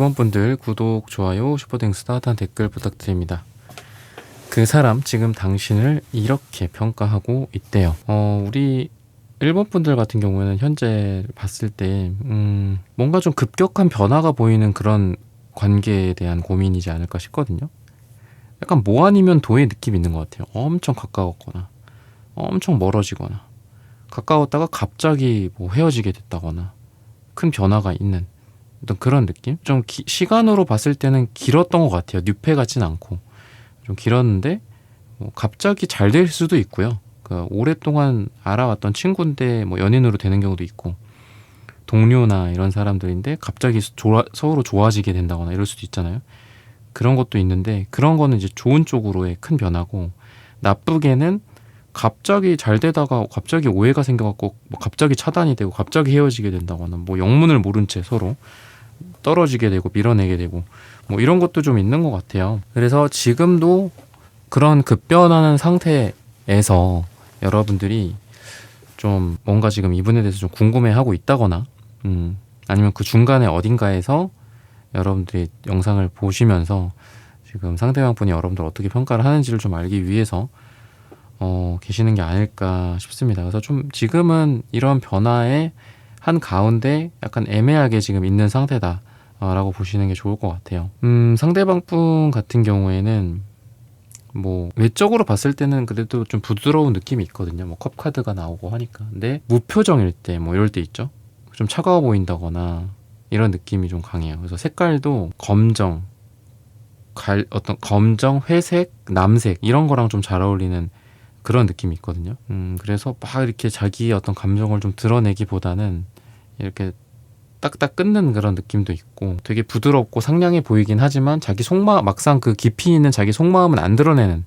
1번 분들 구독, 좋아요, 슈퍼땡스 따뜻한 댓글 부탁드립니다. 그 사람 지금 당신을 이렇게 평가하고 있대요. 우리 1번 분들 같은 경우에는 현재 봤을 때 뭔가 좀 급격한 변화가 보이는 그런 관계에 대한 고민이지 않을까 싶거든요. 약간 뭐 아니면 도의 느낌이 있는 것 같아요. 엄청 가까웠거나 엄청 멀어지거나 가까웠다가 갑자기 뭐 헤어지게 됐다거나 큰 변화가 있는 어떤 그런 느낌? 좀 시간으로 봤을 때는 길었던 것 같아요. 뉴페 같진 않고 좀 길었는데 뭐 갑자기 잘 될 수도 있고요. 오랫동안 알아왔던 친구인데 뭐 연인으로 되는 경우도 있고, 동료나 이런 사람들인데 갑자기 서로 좋아지게 된다거나 이럴 수도 있잖아요. 그런 것도 있는데, 그런 거는 이제 좋은 쪽으로의 큰 변화고, 나쁘게는 갑자기 잘 되다가 갑자기 오해가 생겨갖고 뭐 갑자기 차단이 되고 갑자기 헤어지게 된다거나, 뭐 영문을 모른 채 서로 떨어지게 되고 밀어내게 되고 뭐 이런 것도 좀 있는 것 같아요. 그래서 지금도 그런 급변하는 상태에서 여러분들이 좀 뭔가 지금 이분에 대해서 좀 궁금해하고 있다거나 아니면 그 중간에 어딘가에서 여러분들이 영상을 보시면서 지금 상대방 분이 여러분들 어떻게 평가를 하는지를 좀 알기 위해서 계시는 게 아닐까 싶습니다. 그래서 좀 지금은 이런 변화의 한 가운데 약간 애매하게 지금 있는 상태다 라고 보시는 게 좋을 것 같아요. 상대방 분 같은 경우에는 뭐 외적으로 봤을 때는 그래도 좀 부드러운 느낌이 있거든요. 뭐 컵카드가 나오고 하니까. 근데 무표정일 때 뭐 이럴 때 있죠. 좀 차가워 보인다거나 이런 느낌이 좀 강해요. 그래서 색깔도 검정, 어떤 검정, 회색, 남색 이런 거랑 좀 잘 어울리는 그런 느낌이 있거든요. 그래서 막 이렇게 자기의 어떤 감정을 좀 드러내기보다는 이렇게 딱딱 끊는 그런 느낌도 있고, 되게 부드럽고 상냥해 보이긴 하지만 자기 속마음, 막상 그 깊이 있는 자기 속마음은 안 드러내는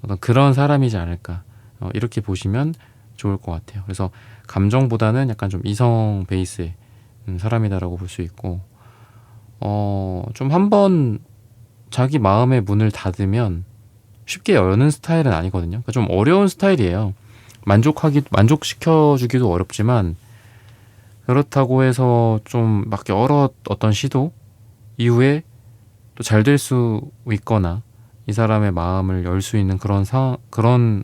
어떤 그런 사람이지 않을까, 이렇게 보시면 좋을 것 같아요. 그래서 감정보다는 약간 좀 이성 베이스의 사람이다라고 볼 수 있고, 좀 한번 자기 마음의 문을 닫으면 쉽게 여는 스타일은 아니거든요. 그러니까 좀 어려운 스타일이에요. 만족시켜주기도 어렵지만, 그렇다고 해서 좀 막 여러 어떤 시도 이후에 또 잘 될 수 있거나 이 사람의 마음을 열 수 있는 그런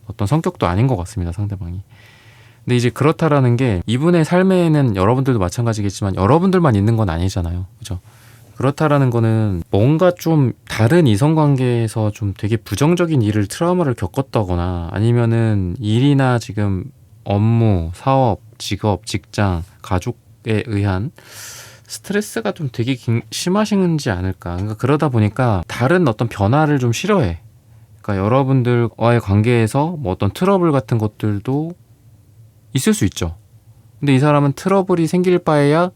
어떤 성격도 아닌 것 같습니다, 상대방이. 근데 이제 그렇다라는 게 이분의 삶에는 여러분들도 마찬가지겠지만 여러분들만 있는 건 아니잖아요. 그죠? 그렇다라는 거는 뭔가 좀 다른 이성관계에서 좀 되게 부정적인 일을, 트라우마를 겪었다거나 아니면은 일이나 지금 업무, 사업, 직업, 직장, 가족에 의한 스트레스가 좀 되게 심하신지 않을까. 그러니까 그러다 보니까 다른 어떤 변화를 좀 싫어해. 그러니까 여러분들과의 관계에서 뭐 어떤 트러블 같은 것들도 있을 수 있죠. 근데 이 사람은 트러블이 생길 바에야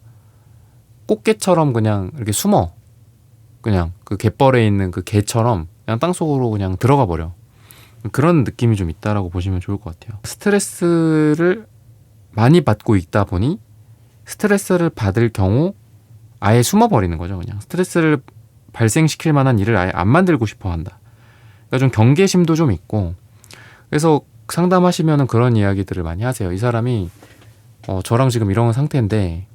꽃게처럼 그냥 이렇게 숨어. 그냥 그 갯벌에 있는 그 개처럼 그냥 땅속으로 그냥 들어가 버려. 그런 느낌이 좀 있다라고 보시면 좋을 것 같아요. 스트레스를 많이 받고 있다 보니 스트레스를 받을 경우 아예 숨어버리는 거죠. 그냥 스트레스를 발생시킬 만한 일을 아예 안 만들고 싶어 한다. 그러니까 좀 경계심도 좀 있고, 그래서 상담하시면은 그런 이야기들을 많이 하세요. 이 사람이 저랑 지금 이런 상태인데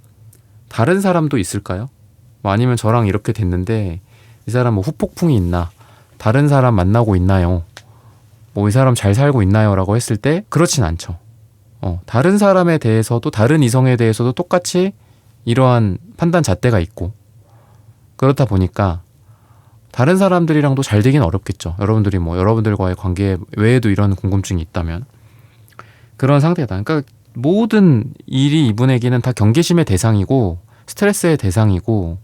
다른 사람도 있을까요? 뭐 아니면 저랑 이렇게 됐는데 이 사람 뭐 후폭풍이 있나? 다른 사람 만나고 있나요? 뭐 이 사람 잘 살고 있나요? 라고 했을 때 그렇진 않죠. 다른 사람에 대해서도, 다른 이성에 대해서도 똑같이 이러한 판단 잣대가 있고, 그렇다 보니까 다른 사람들이랑도 잘 되긴 어렵겠죠. 여러분들이 뭐 여러분들과의 관계 외에도 이런 궁금증이 있다면 그런 상태다. 그러니까 모든 일이 이분에게는 다 경계심의 대상이고 스트레스의 대상이고,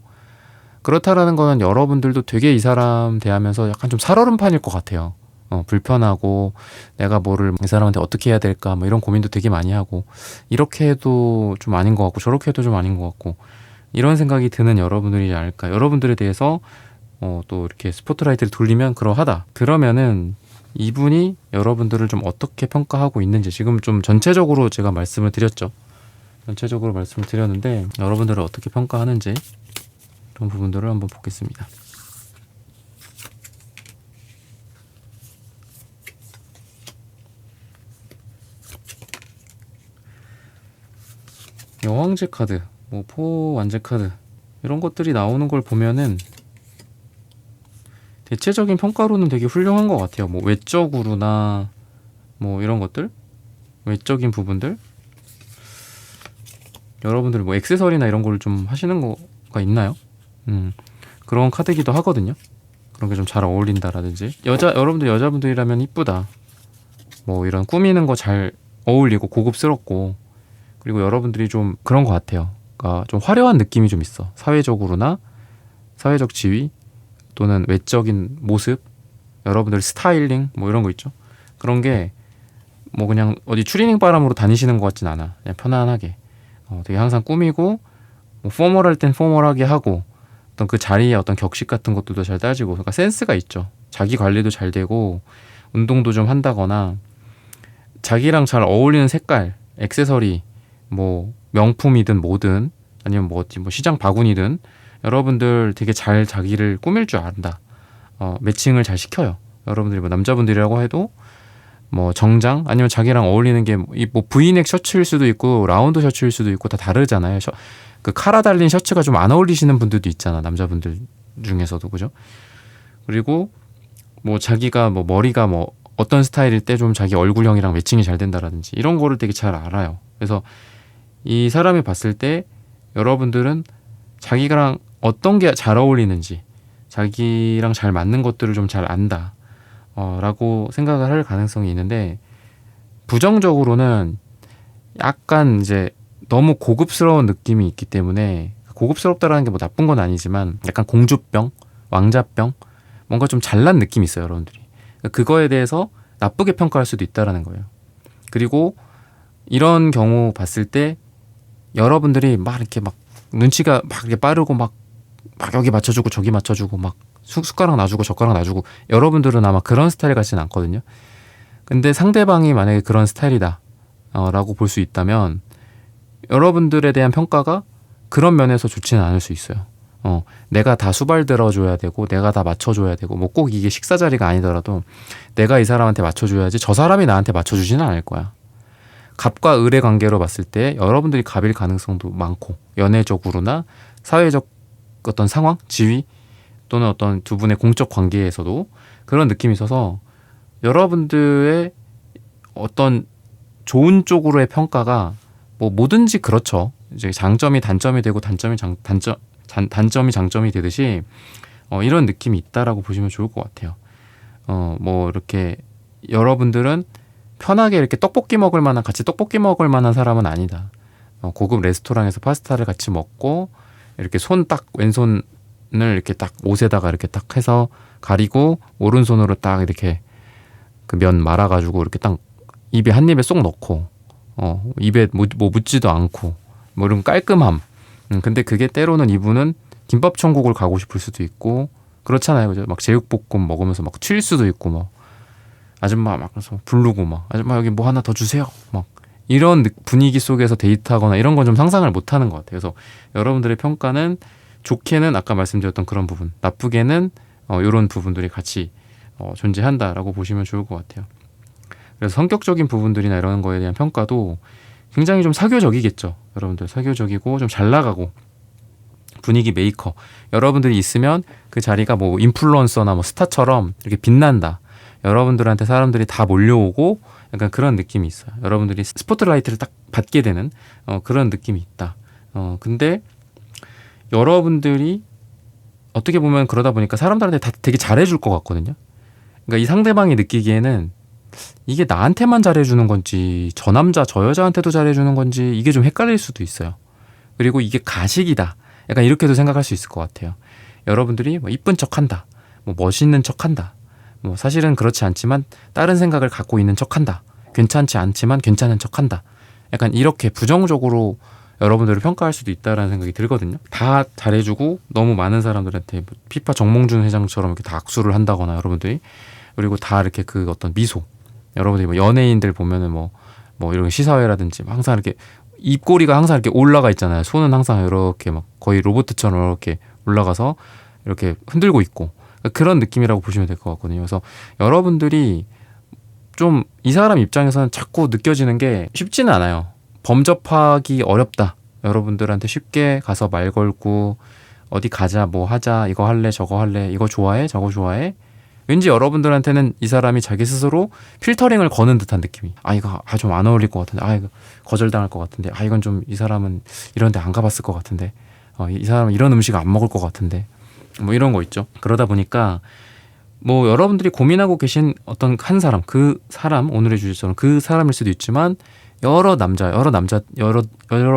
그렇다라는 거는 여러분들도 되게 이 사람 대하면서 약간 좀 살얼음판일 것 같아요. 불편하고 내가 뭐를 이 사람한테 어떻게 해야 될까 뭐 이런 고민도 되게 많이 하고, 이렇게 해도 좀 아닌 것 같고 저렇게 해도 좀 아닌 것 같고 이런 생각이 드는 여러분들이지 않을까. 여러분들에 대해서 또 이렇게 스포트라이트를 돌리면 그러하다. 그러면은 이분이 여러분들을 좀 어떻게 평가하고 있는지, 지금 좀 전체적으로 제가 말씀을 드렸죠. 전체적으로 말씀을 드렸는데 여러분들을 어떻게 평가하는지 그런 부분들을 한번 보겠습니다. 여왕제 카드, 뭐 포완제 카드, 이런 것들이 나오는 걸 보면은 대체적인 평가로는 되게 훌륭한 것 같아요. 뭐 외적으로나 뭐 이런 것들, 외적인 부분들, 여러분들 뭐 액세서리나 이런 걸 좀 하시는 거가 있나요? 그런 카드기도 하거든요. 그런 게 좀 잘 어울린다라든지, 여자분들이라면 이쁘다, 뭐 이런 꾸미는 거 잘 어울리고 고급스럽고, 그리고 여러분들이 좀 그런 것 같아요. 그러니까 좀 화려한 느낌이 좀 있어. 사회적으로나 사회적 지위 또는 외적인 모습, 여러분들 스타일링 뭐 이런 거 있죠. 그런 게 뭐 그냥 어디 추리닝 바람으로 다니시는 것 같진 않아. 그냥 편안하게 되게 항상 꾸미고, 뭐 포멀할 땐 포멀하게 하고, 어떤 그 자리의 어떤 격식 같은 것들도 잘 따지고, 그러니까 센스가 있죠. 자기 관리도 잘 되고, 운동도 좀 한다거나, 자기랑 잘 어울리는 색깔, 액세서리, 뭐 명품이든 뭐든, 아니면 뭐 어디 뭐 시장 바구니든, 여러분들 되게 잘 자기를 꾸밀 줄 안다. 매칭을 잘 시켜요. 여러분들이 뭐 남자분들이라고 해도 뭐 정장, 아니면 자기랑 어울리는 게 뭐 브이넥 셔츠일 수도 있고 라운드 셔츠일 수도 있고 다 다르잖아요. 그 카라 달린 셔츠가 좀 안 어울리시는 분들도 있잖아, 남자분들 중에서도. 그죠? 그리고 뭐 자기가 뭐 머리가 뭐 어떤 스타일일 때 좀 자기 얼굴형이랑 매칭이 잘 된다라든지, 이런 거를 되게 잘 알아요. 그래서 이 사람이 봤을 때 여러분들은 자기랑 어떤 게 잘 어울리는지, 자기랑 잘 맞는 것들을 좀 잘 안다 라고 생각을 할 가능성이 있는데, 부정적으로는 약간 이제 너무 고급스러운 느낌이 있기 때문에, 고급스럽다라는 게 뭐 나쁜 건 아니지만 약간 공주병, 왕자병, 뭔가 좀 잘난 느낌이 있어요, 여러분들이. 그거에 대해서 나쁘게 평가할 수도 있다라는 거예요. 그리고 이런 경우 봤을 때 여러분들이 막 이렇게 막 눈치가 막 이렇게 빠르고 막 여기 맞춰주고 저기 맞춰주고 막 숟가락 놔주고 젓가락 놔주고, 여러분들은 아마 그런 스타일 같지는 않거든요. 근데 상대방이 만약에 그런 스타일이다 라고 볼 수 있다면, 여러분들에 대한 평가가 그런 면에서 좋지는 않을 수 있어요. 내가 다 수발 들어줘야 되고, 내가 다 맞춰줘야 되고, 뭐 꼭 이게 식사 자리가 아니더라도 내가 이 사람한테 맞춰줘야지 저 사람이 나한테 맞춰주지는 않을 거야. 갑과 을의 관계로 봤을 때 여러분들이 갑일 가능성도 많고, 연애적으로나 사회적 어떤 상황, 지위, 또는 어떤 두 분의 공적 관계에서도 그런 느낌이 있어서, 여러분들의 어떤 좋은 쪽으로의 평가가 뭐 뭐든지 그렇죠. 이제 장점이 단점이 되고 단점이 장점이 되듯이 이런 느낌이 있다라고 보시면 좋을 것 같아요. 뭐 이렇게 여러분들은 편하게 이렇게 같이 떡볶이 먹을 만한 사람은 아니다. 고급 레스토랑에서 파스타를 같이 먹고, 이렇게 왼손을 이렇게 딱 옷에다가 이렇게 딱 해서 가리고, 오른손으로 딱 이렇게 그 면 말아가지고 이렇게 딱 입에 한 입에 쏙 넣고, 입에 뭐 묻지도 않고, 뭐 이런 깔끔함. 근데 그게 때로는 이분은 김밥 천국을 가고 싶을 수도 있고 그렇잖아요. 그죠? 막 제육볶음 먹으면서 막 튈 수도 있고, 뭐 아줌마 막 그래서 부르고, 막 아줌마 여기 뭐 하나 더 주세요, 막 이런 분위기 속에서 데이트하거나 이런 건 좀 상상을 못 하는 것 같아요. 그래서 여러분들의 평가는 좋게는 아까 말씀드렸던 그런 부분, 나쁘게는 이런 부분들이 같이 존재한다라고 보시면 좋을 것 같아요. 그래서 성격적인 부분들이나 이런 거에 대한 평가도 굉장히 좀 사교적이겠죠. 여러분들 사교적이고 좀 잘 나가고, 분위기 메이커, 여러분들이 있으면 그 자리가 뭐 인플루언서나 뭐 스타처럼 이렇게 빛난다. 여러분들한테 사람들이 다 몰려오고 약간 그런 느낌이 있어요. 여러분들이 스포트라이트를 딱 받게 되는 그런 느낌이 있다. 근데 여러분들이 어떻게 보면 그러다 보니까 사람들한테 다 되게 잘해줄 것 같거든요. 그러니까 이 상대방이 느끼기에는 이게 나한테만 잘해주는 건지, 저 남자 저 여자한테도 잘해주는 건지, 이게 좀 헷갈릴 수도 있어요. 그리고 이게 가식이다, 약간 이렇게도 생각할 수 있을 것 같아요. 여러분들이 뭐 이쁜 척한다, 뭐 멋있는 척한다, 뭐 사실은 그렇지 않지만 다른 생각을 갖고 있는 척한다, 괜찮지 않지만 괜찮은 척한다, 약간 이렇게 부정적으로 여러분들을 평가할 수도 있다라는 생각이 들거든요. 다 잘해주고 너무 많은 사람들한테 피파 정몽준 회장처럼 이렇게 다 악수를 한다거나, 여러분들이 그리고 다 이렇게 그 어떤 미소, 여러분들이 뭐 연예인들 보면은 뭐 이런 시사회라든지 항상 이렇게 입꼬리가 항상 이렇게 올라가 있잖아요. 손은 항상 이렇게 막 거의 로봇처럼 이렇게 올라가서 이렇게 흔들고 있고, 그런 느낌이라고 보시면 될 것 같거든요. 그래서 여러분들이 좀 이 사람 입장에서는 자꾸 느껴지는 게 쉽지는 않아요. 범접하기 어렵다. 여러분들한테 쉽게 가서 말 걸고 어디 가자, 뭐 하자, 이거 할래, 저거 할래, 이거 좋아해, 저거 좋아해. 왠지 여러분들한테는 이 사람이 자기 스스로 필터링을 거는 듯한 느낌이. 이거 좀 안 어울릴 것 같은데. 이거 거절당할 것 같은데. 이건 좀 이 사람은 이런 데 안 가봤을 것 같은데. 이 사람은 이런 음식 안 먹을 것 같은데. 뭐 이런 거 있죠. 그러다 보니까 뭐 여러분들이 고민하고 계신 어떤 한 사람, 그 사람, 오늘의 주제처럼 그 사람일 수도 있지만 여러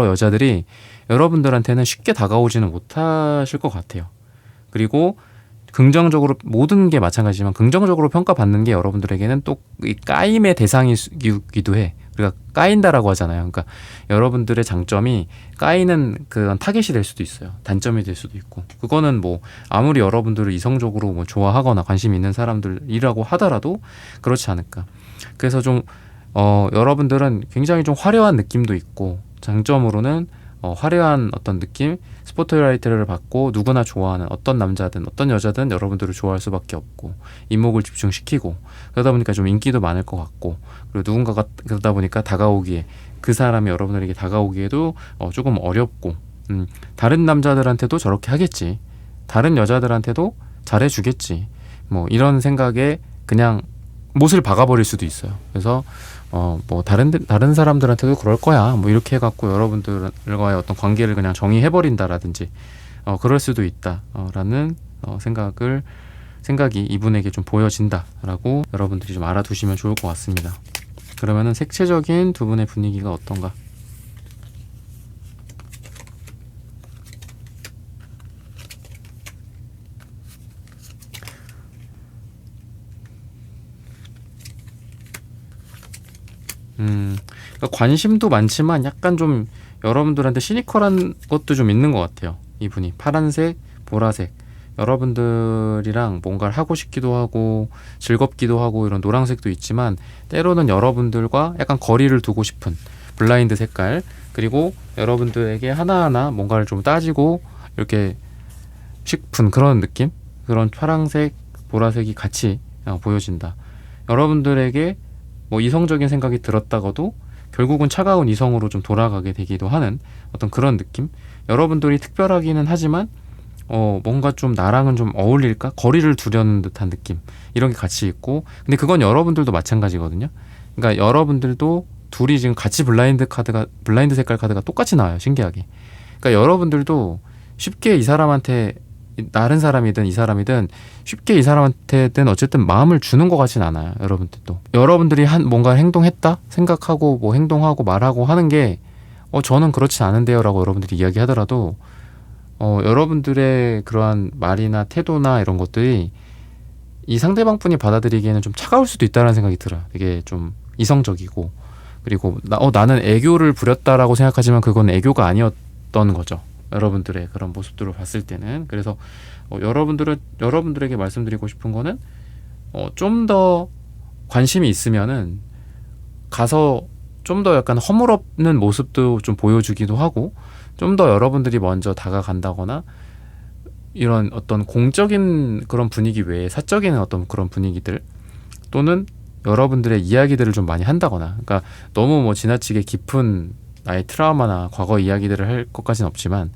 여자들이 여러분들한테는 쉽게 다가오지는 못하실 것 같아요. 그리고 긍정적으로 모든 게 마찬가지지만 긍정적으로 평가받는 게 여러분들에게는 또 이 까임의 대상이기도 해. 우리가 까인다라고 하잖아요. 그러니까 여러분들의 장점이 까이는 그런 타겟이 될 수도 있어요. 단점이 될 수도 있고. 그거는 뭐 아무리 여러분들을 이성적으로 뭐 좋아하거나 관심 있는 사람들이라고 하더라도 그렇지 않을까. 그래서 좀 여러분들은 굉장히 좀 화려한 느낌도 있고 장점으로는 화려한 어떤 느낌, 스포트라이트를 받고 누구나 좋아하는 어떤 남자든 어떤 여자든 여러분들을 좋아할 수밖에 없고 이목을 집중시키고 그러다 보니까 좀 인기도 많을 것 같고 그리고 누군가가 그러다 보니까 다가오기에 그 사람이 여러분들에게 다가오기에도 조금 어렵고 다른 남자들한테도 저렇게 하겠지, 다른 여자들한테도 잘해주겠지, 뭐 이런 생각에 그냥 못을 박아버릴 수도 있어요. 그래서 뭐 다른 사람들한테도 그럴 거야, 뭐 이렇게 해갖고 여러분들과의 어떤 관계를 그냥 정의해버린다라든지 그럴 수도 있다라는 생각이 이분에게 좀 보여진다라고 여러분들이 좀 알아두시면 좋을 것 같습니다. 그러면은 색채적인 두 분의 분위기가 어떤가? 그러니까 관심도 많지만 약간 좀 여러분들한테 시니컬한 것도 좀 있는 것 같아요. 이분이 파란색, 보라색, 여러분들이랑 뭔가를 하고 싶기도 하고 즐겁기도 하고 이런 노란색도 있지만 때로는 여러분들과 약간 거리를 두고 싶은 블라인드 색깔, 그리고 여러분들에게 하나하나 뭔가를 좀 따지고 이렇게 싶은 그런 느낌? 그런 파란색, 보라색이 같이 보여진다. 여러분들에게 뭐 이성적인 생각이 들었다가도 결국은 차가운 이성으로 좀 돌아가게 되기도 하는 어떤 그런 느낌? 여러분들이 특별하기는 하지만 뭔가 좀 나랑은 좀 어울릴까? 거리를 두려는 듯한 느낌, 이런 게 같이 있고, 근데 그건 여러분들도 마찬가지거든요. 그러니까 여러분들도 둘이 지금 같이 블라인드 색깔 카드가 똑같이 나와요, 신기하게. 그러니까 여러분들도 쉽게 이 사람한테, 다른 사람이든 이 사람이든 쉽게 이 사람한테든 어쨌든 마음을 주는 것 같진 않아요. 여러분들도 여러분들이 뭔가 행동했다 생각하고 뭐 행동하고 말하고 하는 게 저는 그렇지 않은데요 라고 여러분들이 이야기하더라도 여러분들의 그러한 말이나 태도나 이런 것들이 이 상대방 분이 받아들이기에는 좀 차가울 수도 있다는 생각이 들어요. 되게 좀 이성적이고, 그리고 나는 애교를 부렸다라고 생각하지만 그건 애교가 아니었던 거죠. 여러분들의 그런 모습들을 봤을 때는. 그래서 여러분들에게 말씀드리고 싶은 거는 좀 더 관심이 있으면은 가서 좀 더 약간 허물없는 모습도 좀 보여주기도 하고, 좀 더 여러분들이 먼저 다가간다거나 이런 어떤 공적인 그런 분위기 외에 사적인 어떤 그런 분위기들, 또는 여러분들의 이야기들을 좀 많이 한다거나, 그러니까 너무 뭐 지나치게 깊은 나의 트라우마나 과거 이야기들을 할 것까지는 없지만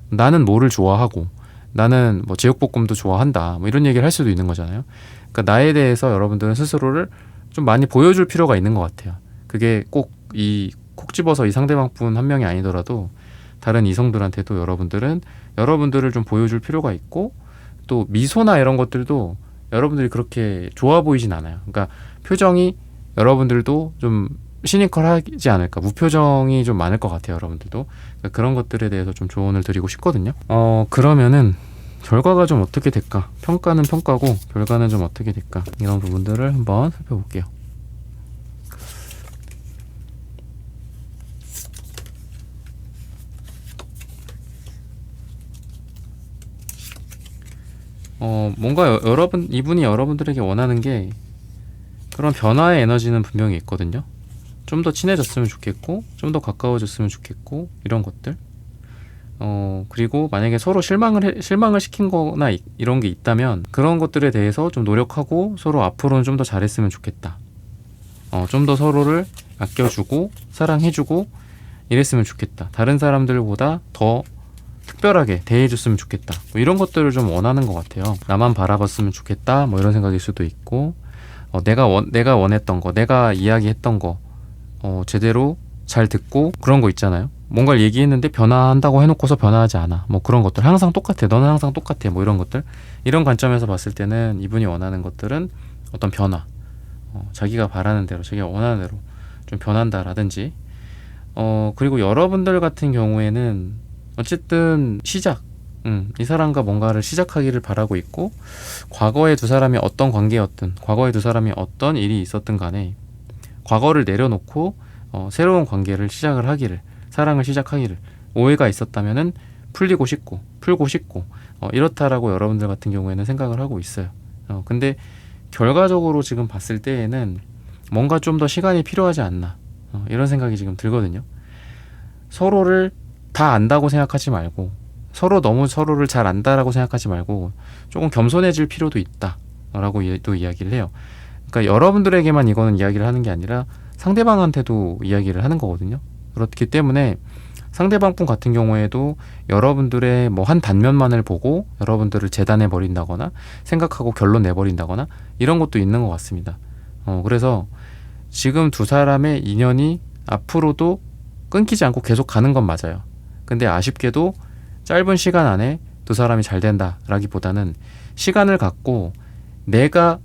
나는 뭐를 좋아하고 나는 뭐 제육볶음도 좋아한다, 뭐 이런 얘기를 할 수도 있는 거잖아요. 그러니까 나에 대해서 여러분들은 스스로를 좀 많이 보여줄 필요가 있는 것 같아요. 그게 꼭 콕 집어서 이 상대방 분 한 명이 아니더라도 다른 이성들한테도 여러분들을 좀 보여줄 필요가 있고, 또 미소나 이런 것들도 여러분들이 그렇게 좋아 보이진 않아요. 그러니까 표정이 여러분들도 좀 시니컬하지 않을까, 무표정이 좀 많을 것 같아요, 여러분들도. 그러니까 그런 것들에 대해서 좀 조언을 드리고 싶거든요. 그러면은 결과가 좀 어떻게 될까? 평가는 평가고 결과는 좀 어떻게 될까? 이런 부분들을 한번 살펴볼게요. 뭔가 이분이 여러분들에게 원하는 게 그런 변화의 에너지는 분명히 있거든요. 좀 더 친해졌으면 좋겠고, 좀 더 가까워졌으면 좋겠고, 이런 것들. 그리고 만약에 서로 실망을 시킨 거나 이런 게 있다면 그런 것들에 대해서 좀 노력하고 서로 앞으로는 좀 더 잘했으면 좋겠다. 좀 더 서로를 아껴주고 사랑해주고 이랬으면 좋겠다. 다른 사람들보다 더 특별하게 대해줬으면 좋겠다. 뭐 이런 것들을 좀 원하는 것 같아요. 나만 바라봤으면 좋겠다. 뭐 이런 생각일 수도 있고, 내가 원했던 거, 내가 이야기했던 거, 제대로 잘 듣고 그런 거 있잖아요. 뭔가를 얘기했는데 변화한다고 해놓고서 변화하지 않아. 뭐 그런 것들. 항상 똑같아. 너는 항상 똑같아. 뭐 이런 것들. 이런 관점에서 봤을 때는 이분이 원하는 것들은 어떤 변화. 자기가 바라는 대로, 자기가 원하는 대로 좀 변한다라든지. 그리고 여러분들 같은 경우에는 어쨌든 시작. 이 사람과 뭔가를 시작하기를 바라고 있고, 과거에 두 사람이 어떤 관계였든, 과거에 두 사람이 어떤 일이 있었든 간에 과거를 내려놓고 새로운 관계를 시작을 하기를, 사랑을 시작하기를, 오해가 있었다면은 풀고 싶고 이렇다라고 여러분들 같은 경우에는 생각을 하고 있어요. 근데 결과적으로 지금 봤을 때에는 뭔가 좀 더 시간이 필요하지 않나, 이런 생각이 지금 들거든요. 서로를 다 안다고 생각하지 말고, 너무 서로를 잘 안다라고 생각하지 말고 조금 겸손해질 필요도 있다라고 또 이야기를 해요. 그러니까 여러분들에게만 이거는 이야기를 하는 게 아니라 상대방한테도 이야기를 하는 거거든요. 그렇기 때문에 상대방 분 같은 경우에도 여러분들의 뭐 한 단면만을 보고 여러분들을 재단해 버린다거나 생각하고 결론 내버린다거나 이런 것도 있는 것 같습니다. 그래서 지금 두 사람의 인연이 앞으로도 끊기지 않고 계속 가는 건 맞아요. 근데 아쉽게도 짧은 시간 안에 두 사람이 잘 된다라기보다는 시간을 갖고 내가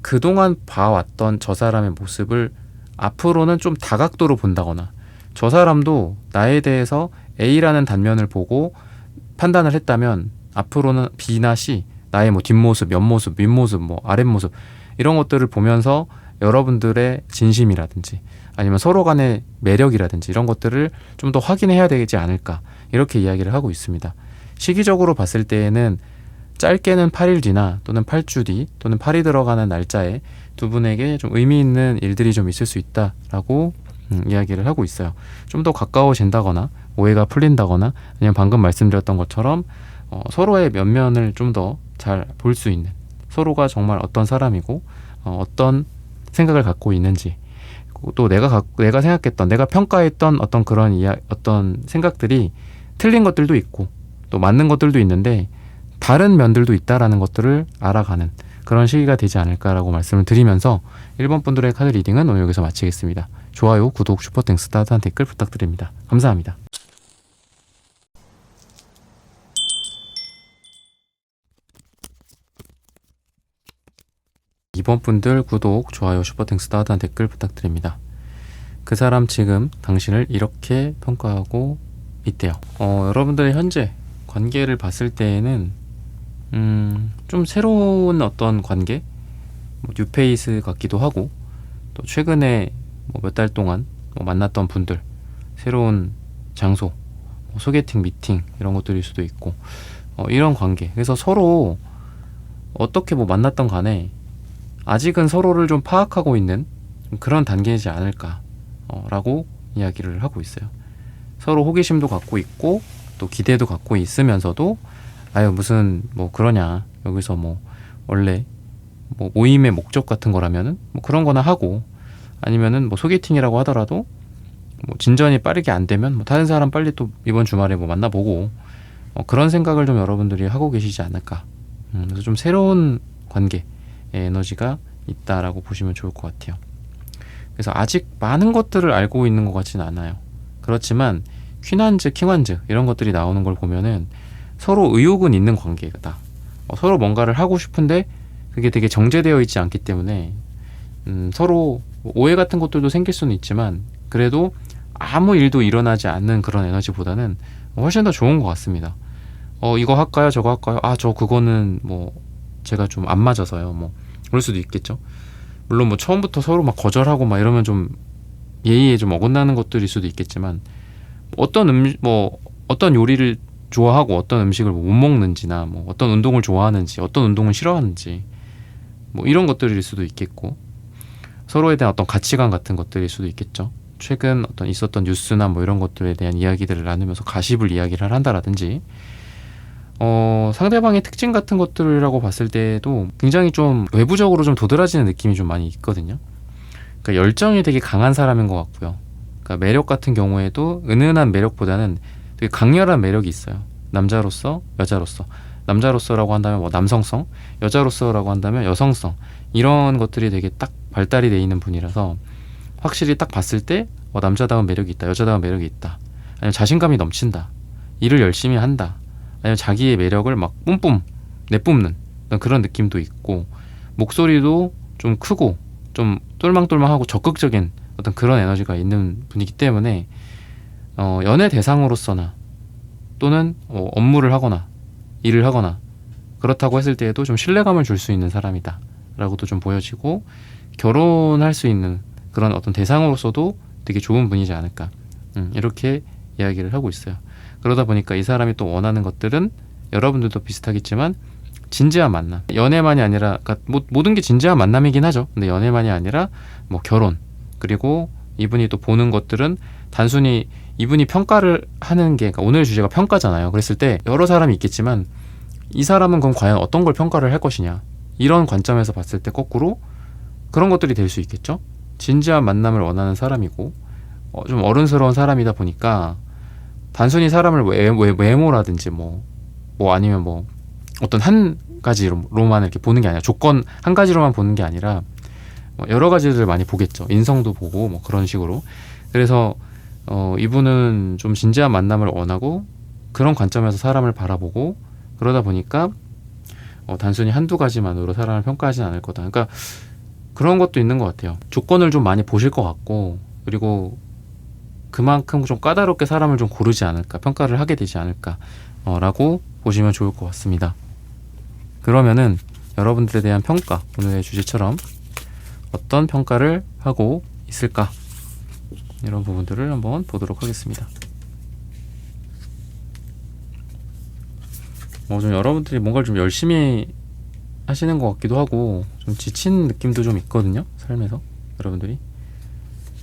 그동안 봐왔던 저 사람의 모습을 앞으로는 좀 다각도로 본다거나, 저 사람도 나에 대해서 A라는 단면을 보고 판단을 했다면 앞으로는 B나 C, 나의 뭐 뒷모습, 옆모습, 윗모습, 뭐 아랫모습 이런 것들을 보면서 여러분들의 진심이라든지 아니면 서로 간의 매력이라든지 이런 것들을 좀 더 확인해야 되지 않을까, 이렇게 이야기를 하고 있습니다. 시기적으로 봤을 때에는 짧게는 8일 뒤나 또는 8주 뒤 또는 8이 들어가는 날짜에 두 분에게 좀 의미 있는 일들이 좀 있을 수 있다라고 이야기를 하고 있어요. 좀 더 가까워진다거나 오해가 풀린다거나 아니면 방금 말씀드렸던 것처럼 서로의 면면을 좀 더 잘 볼 수 있는, 서로가 정말 어떤 사람이고 어떤 생각을 갖고 있는지, 또 내가 생각했던, 내가 평가했던 어떤 그런 어떤 생각들이 틀린 것들도 있고 또 맞는 것들도 있는데 다른 면들도 있다라는 것들을 알아가는 그런 시기가 되지 않을까라고 말씀을 드리면서 1번 분들의 카드 리딩은 오늘 여기서 마치겠습니다. 좋아요, 구독, 슈퍼땡스, 따뜻한 댓글 부탁드립니다. 감사합니다. 2번 분들 구독, 좋아요, 슈퍼땡스, 따뜻한 댓글 부탁드립니다. 그 사람 지금 당신을 이렇게 평가하고 있대요. 여러분들의 현재 관계를 봤을 때에는 좀 새로운 어떤 관계, 뉴페이스 같기도 하고, 또 최근에 몇 달 동안 만났던 분들, 새로운 장소, 소개팅, 미팅 이런 것들일 수도 있고, 이런 관계. 그래서 서로 어떻게 만났던 간에 아직은 서로를 좀 파악하고 있는 그런 단계이지 않을까 라고 이야기를 하고 있어요. 서로 호기심도 갖고 있고 또 기대도 갖고 있으면서도 무슨 그러냐, 여기서 원래 모임의 목적 같은 거라면은 그런 거나 하고, 아니면은 소개팅이라고 하더라도 진전이 빠르게 안 되면 다른 사람 빨리 또 이번 주말에 만나보고, 그런 생각을 좀 여러분들이 하고 계시지 않을까. 그래서 좀 새로운 관계의 에너지가 있다라고 보시면 좋을 것 같아요. 그래서 아직 많은 것들을 알고 있는 것 같지는 않아요. 그렇지만 퀸한즈, 킹한즈 이런 것들이 나오는 걸 보면은 서로 의욕은 있는 관계다. 서로 뭔가를 하고 싶은데 그게 되게 정제되어 있지 않기 때문에 서로 오해 같은 것들도 생길 수는 있지만 그래도 아무 일도 일어나지 않는 그런 에너지보다는 훨씬 더 좋은 것 같습니다. 이거 할까요? 저거 할까요? 저 그거는 제가 좀 안 맞아서요. 그럴 수도 있겠죠. 물론 처음부터 서로 거절하고 이러면 좀 예의에 좀 어긋나는 것들일 수도 있겠지만, 어떤 요리를 좋아하고 어떤 음식을 못 먹는지나 어떤 운동을 좋아하는지 어떤 운동을 싫어하는지 이런 것들일 수도 있겠고, 서로에 대한 어떤 가치관 같은 것들일 수도 있겠죠. 최근 어떤 있었던 뉴스나 이런 것들에 대한 이야기들을 나누면서 가십을 이야기를 한다라든지, 상대방의 특징 같은 것들이라고 봤을 때도 굉장히 좀 외부적으로 좀 도드라지는 느낌이 좀 많이 있거든요. 그러니까 열정이 되게 강한 사람인 것 같고요. 그러니까 매력 같은 경우에도 은은한 매력보다는 되게 강렬한 매력이 있어요. 남자로서, 여자로서. 남자로서라고 한다면 뭐 남성성, 여자로서라고 한다면 여성성, 이런 것들이 되게 딱 발달이 돼 있는 분이라서 확실히 딱 봤을 때 남자다운 매력이 있다, 여자다운 매력이 있다, 아니면 자신감이 넘친다, 일을 열심히 한다, 아니면 자기의 매력을 막 뿜뿜 내뿜는 그런 느낌도 있고, 목소리도 좀 크고 좀 똘망똘망하고 적극적인 어떤 그런 에너지가 있는 분이기 때문에 연애 대상으로서나 또는 업무를 하거나 일을 하거나 그렇다고 했을 때에도 좀 신뢰감을 줄 수 있는 사람이다 라고도 좀 보여지고, 결혼할 수 있는 그런 어떤 대상으로서도 되게 좋은 분이지 않을까, 이렇게 이야기를 하고 있어요. 그러다 보니까 이 사람이 또 원하는 것들은 여러분들도 비슷하겠지만 진지한 만남, 연애만이 아니라, 그러니까 모든 게 진지한 만남이긴 하죠. 근데 연애만이 아니라 뭐 결혼, 그리고 이분이 또 보는 것들은 단순히 이분이 평가를 하는 게, 그러니까 오늘 주제가 평가잖아요. 그랬을 때 여러 사람이 있겠지만 이 사람은 그럼 과연 어떤 걸 평가를 할 것이냐, 이런 관점에서 봤을 때 거꾸로 그런 것들이 될 수 있겠죠. 진지한 만남을 원하는 사람이고 좀 어른스러운 사람이다 보니까 단순히 사람을 외모라든지 뭐 아니면 뭐 어떤 한 가지로만 이렇게 보는 게 아니라, 조건 한 가지로만 보는 게 아니라 여러 가지를 많이 보겠죠. 인성도 보고 뭐 그런 식으로. 그래서 이분은 좀 진지한 만남을 원하고 그런 관점에서 사람을 바라보고, 그러다 보니까 단순히 한두 가지만으로 사람을 평가하진 않을 거다. 그러니까 그런 것도 있는 것 같아요. 조건을 좀 많이 보실 것 같고, 그리고 그만큼 좀 까다롭게 사람을 좀 고르지 않을까, 평가를 하게 되지 않을까 라고 보시면 좋을 것 같습니다. 그러면은 여러분들에 대한 평가, 오늘의 주제처럼 어떤 평가를 하고 있을까, 이런 부분들을 한번 보도록 하겠습니다. 좀 여러분들이 뭔가를 좀 열심히 하시는 것 같기도 하고 좀 지친 느낌도 좀 있거든요. 삶에서 여러분들이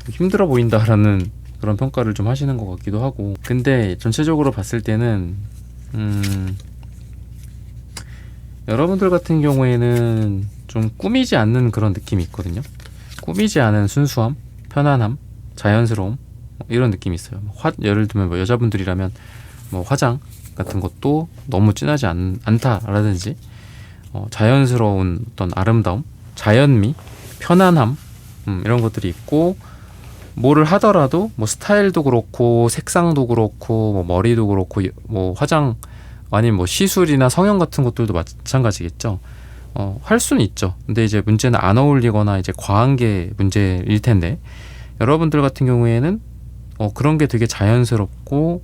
힘들어 보인다라는 그런 평가를 좀 하시는 것 같기도 하고, 근데 전체적으로 봤을 때는 여러분들 같은 경우에는 좀 꾸미지 않는 그런 느낌이 있거든요. 꾸미지 않은 순수함, 편안함, 자연스러움, 이런 느낌이 있어요. 예를 들면 뭐 여자분들이라면 뭐 화장 같은 것도 너무 진하지 않다라든지, 자연스러운 어떤 아름다움, 자연미, 편안함, 이런 것들이 있고, 뭐를 하더라도 뭐 스타일도 그렇고 색상도 그렇고 뭐 머리도 그렇고 뭐 화장 아니면 뭐 시술이나 성형 같은 것들도 마찬가지겠죠. 할 수는 있죠. 근데 이제 문제는 안 어울리거나 이제 과한 게 문제일 텐데, 여러분들 같은 경우에는 그런 게 되게 자연스럽고,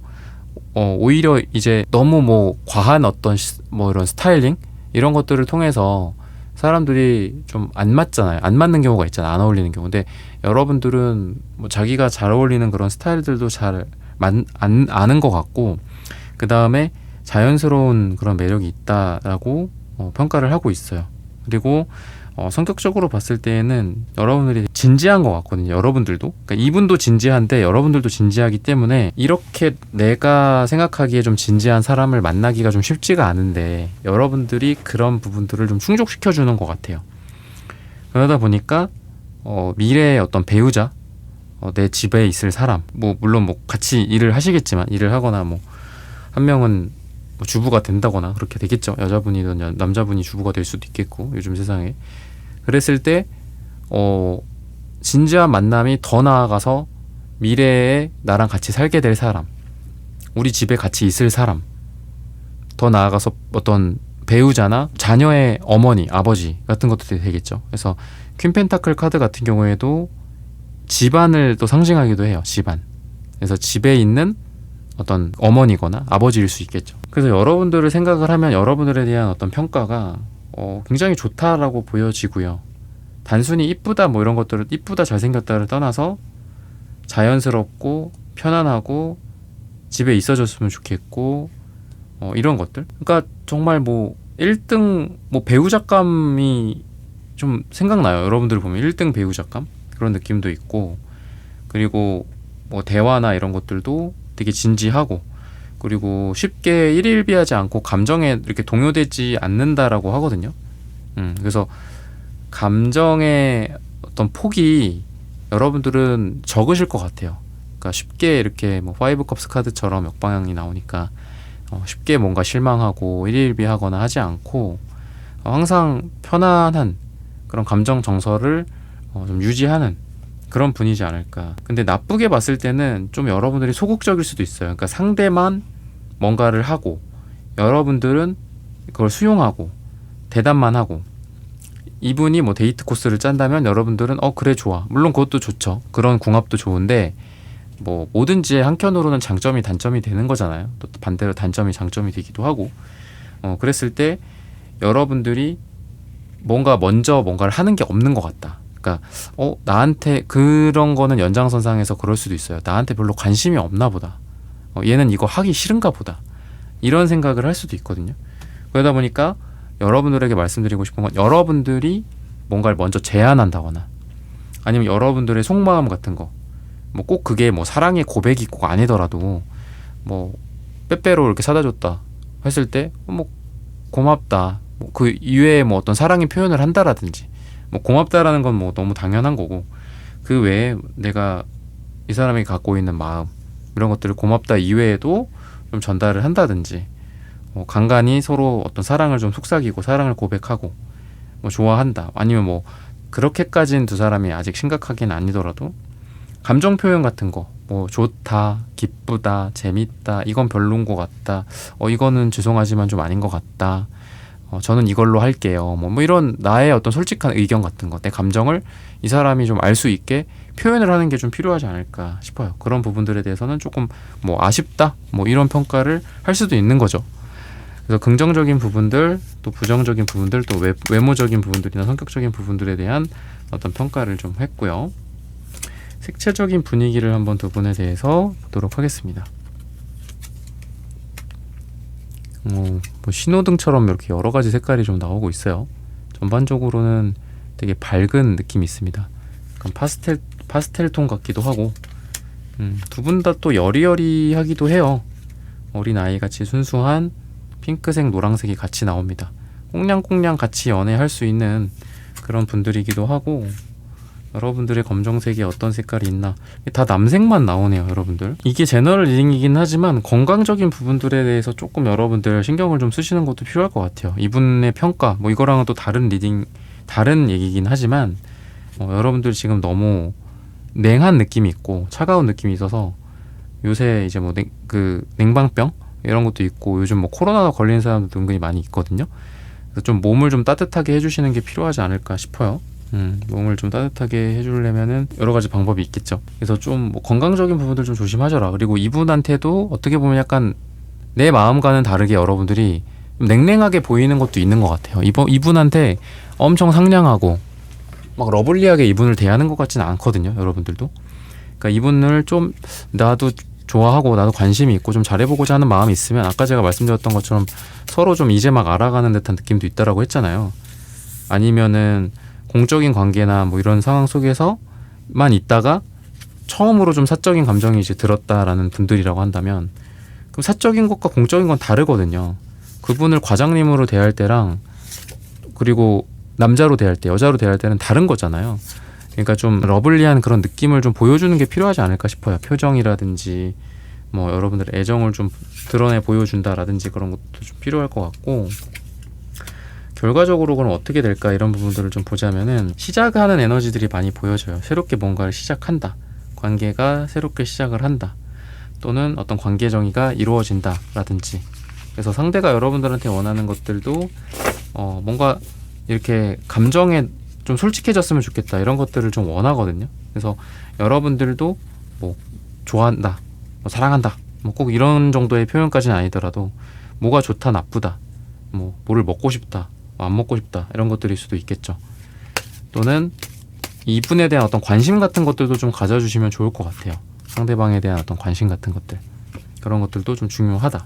오히려 이제 너무 뭐 과한 어떤 뭐 이런 스타일링 이런 것들을 통해서 사람들이 좀 안 맞잖아요. 안 맞는 경우가 있잖아요. 안 어울리는 경우. 근데 여러분들은 뭐 자기가 잘 어울리는 그런 스타일들도 잘 아는 것 같고, 그 다음에 자연스러운 그런 매력이 있다라고 평가를 하고 있어요. 그리고 성격적으로 봤을 때에는 여러분들이 진지한 것 같거든요. 여러분들도. 그러니까 이분도 진지한데 여러분들도 진지하기 때문에 이렇게 내가 생각하기에 좀 진지한 사람을 만나기가 좀 쉽지가 않은데, 여러분들이 그런 부분들을 좀 충족시켜주는 것 같아요. 그러다 보니까 미래의 어떤 배우자, 내 집에 있을 사람, 뭐 물론 뭐 같이 일을 하시겠지만, 일을 하거나 뭐 한 명은 뭐 주부가 된다거나 그렇게 되겠죠. 여자분이든 남자분이 주부가 될 수도 있겠고, 요즘 세상에. 그랬을 때 진지한 만남이 더 나아가서 미래에 나랑 같이 살게 될 사람, 우리 집에 같이 있을 사람, 더 나아가서 어떤 배우자나 자녀의 어머니, 아버지 같은 것들이 되겠죠. 그래서 퀸 펜타클 카드 같은 경우에도 집안을 또 상징하기도 해요. 집안. 그래서 집에 있는 어떤 어머니거나 아버지일 수 있겠죠. 그래서 여러분들을 생각을 하면 여러분들에 대한 어떤 평가가 굉장히 좋다라고 보여지고요. 단순히 이쁘다 뭐 이런 것들을, 이쁘다 잘생겼다를 떠나서 자연스럽고 편안하고 집에 있어줬으면 좋겠고, 이런 것들. 그러니까 정말 뭐 1등 뭐 배우작감이 좀 생각나요. 여러분들 보면 1등 배우작감 그런 느낌도 있고, 그리고 뭐 대화나 이런 것들도 되게 진지하고, 그리고 쉽게 일일비하지 않고 감정에 이렇게 동요되지 않는다라고 하거든요. 그래서 감정의 어떤 폭이 여러분들은 적으실 것 같아요. 그러니까 쉽게 이렇게 뭐 5 컵스 카드처럼 역방향이 나오니까 쉽게 뭔가 실망하고 일일비하거나 하지 않고 항상 편안한 그런 감정 정서를 좀 유지하는 그런 분이지 않을까. 근데 나쁘게 봤을 때는 좀 여러분들이 소극적일 수도 있어요. 그러니까 상대만 뭔가를 하고 여러분들은 그걸 수용하고 대답만 하고, 이분이 뭐 데이트 코스를 짠다면 여러분들은 그래 좋아, 물론 그것도 좋죠. 그런 궁합도 좋은데 뭐 뭐든지 한켠으로는 장점이 단점이 되는 거잖아요. 또 반대로 단점이 장점이 되기도 하고, 그랬을 때 여러분들이 뭔가 먼저 뭔가를 하는 게 없는 것 같다. 그러니까 나한테 그런 거는 연장선상에서 그럴 수도 있어요. 나한테 별로 관심이 없나 보다. 얘는 이거 하기 싫은가 보다. 이런 생각을 할 수도 있거든요. 그러다 보니까 여러분들에게 말씀드리고 싶은 건, 여러분들이 뭔가를 먼저 제안한다거나 아니면 여러분들의 속마음 같은 거, 뭐 꼭 그게 뭐 사랑의 고백이 꼭 아니더라도 뭐 빼빼로 이렇게 사다 줬다 했을 때 뭐 고맙다, 뭐 그 이외에 뭐 어떤 사랑의 표현을 한다라든지, 뭐 고맙다라는 건 뭐 너무 당연한 거고, 그 외에 내가 이 사람이 갖고 있는 마음 이런 것들을 고맙다 이외에도 좀 전달을 한다든지, 간간히 서로 어떤 사랑을 좀 속삭이고 사랑을 고백하고 뭐 좋아한다, 아니면 뭐 그렇게까지는 두 사람이 아직 심각하긴 아니더라도 감정 표현 같은 거, 뭐 좋다, 기쁘다, 재밌다, 이건 별론 것 같다, 이거는 죄송하지만 좀 아닌 것 같다, 저는 이걸로 할게요, 뭐 이런 나의 어떤 솔직한 의견 같은 거, 내 감정을 이 사람이 좀 알 수 있게 표현을 하는 게 좀 필요하지 않을까 싶어요. 그런 부분들에 대해서는 조금 뭐 아쉽다, 뭐 이런 평가를 할 수도 있는 거죠. 그래서 긍정적인 부분들, 또 부정적인 부분들, 또 외모적인 부분들이나 성격적인 부분들에 대한 어떤 평가를 좀 했고요. 색채적인 분위기를 한번 두 분에 대해서 보도록 하겠습니다. 뭐 신호등처럼 이렇게 여러 가지 색깔이 좀 나오고 있어요. 전반적으로는 되게 밝은 느낌이 있습니다. 약간 파스텔 톤 같기도 하고, 두 분 다 또 여리여리하기도 해요. 어린아이 같이 순수한 핑크색, 노란색이 같이 나옵니다. 꽁냥꽁냥 같이 연애할 수 있는 그런 분들이기도 하고, 여러분들의 검정색이 어떤 색깔이 있나, 다 남색만 나오네요. 여러분들, 이게 제너럴 리딩이긴 하지만 건강적인 부분들에 대해서 조금 여러분들 신경을 좀 쓰시는 것도 필요할 것 같아요. 이분의 평가, 뭐 이거랑은 또 다른 얘기긴 하지만 여러분들 지금 너무 냉한 느낌이 있고 차가운 느낌이 있어서, 요새 이제 뭐 냉방병 이런 것도 있고, 요즘 뭐 코로나 걸린 사람들도 은근히 많이 있거든요. 그래서 좀 몸을 좀 따뜻하게 해주시는 게 필요하지 않을까 싶어요. 몸을 좀 따뜻하게 해주려면은 여러 가지 방법이 있겠죠. 그래서 좀 뭐 건강적인 부분들 좀 조심하셔라. 그리고 이분한테도 어떻게 보면 약간 내 마음과는 다르게 여러분들이 좀 냉랭하게 보이는 것도 있는 것 같아요. 이분한테 엄청 상냥하고 막 러블리하게 이분을 대하는 것 같지는 않거든요. 여러분들도. 그러니까 이분을 좀 나도 좋아하고 나도 관심이 있고 좀 잘해보고자 하는 마음이 있으면, 아까 제가 말씀드렸던 것처럼 서로 좀 이제 막 알아가는 듯한 느낌도 있다라고 했잖아요. 아니면은 공적인 관계나 뭐 이런 상황 속에서만 있다가 처음으로 좀 사적인 감정이 이제 들었다라는 분들이라고 한다면, 그럼 사적인 것과 공적인 건 다르거든요. 그분을 과장님으로 대할 때랑 그리고 남자로 대할 때, 여자로 대할 때는 다른 거잖아요. 그러니까 좀 러블리한 그런 느낌을 좀 보여주는 게 필요하지 않을까 싶어요. 표정이라든지 뭐 여러분들의 애정을 좀 드러내 보여준다라든지 그런 것도 좀 필요할 것 같고, 결과적으로 그럼 어떻게 될까, 이런 부분들을 좀 보자면은 시작하는 에너지들이 많이 보여져요. 새롭게 뭔가를 시작한다, 관계가 새롭게 시작을 한다, 또는 어떤 관계 정의가 이루어진다 라든지. 그래서 상대가 여러분들한테 원하는 것들도 뭔가 이렇게 감정에 좀 솔직해졌으면 좋겠다, 이런 것들을 좀 원하거든요. 그래서 여러분들도 뭐 좋아한다, 뭐 사랑한다, 뭐 꼭 이런 정도의 표현까지는 아니더라도 뭐가 좋다, 나쁘다, 뭐 뭐를 먹고 싶다, 안 먹고 싶다, 이런 것들일 수도 있겠죠. 또는 이분에 대한 어떤 관심 같은 것들도 좀 가져주시면 좋을 것 같아요. 상대방에 대한 어떤 관심 같은 것들, 그런 것들도 좀 중요하다.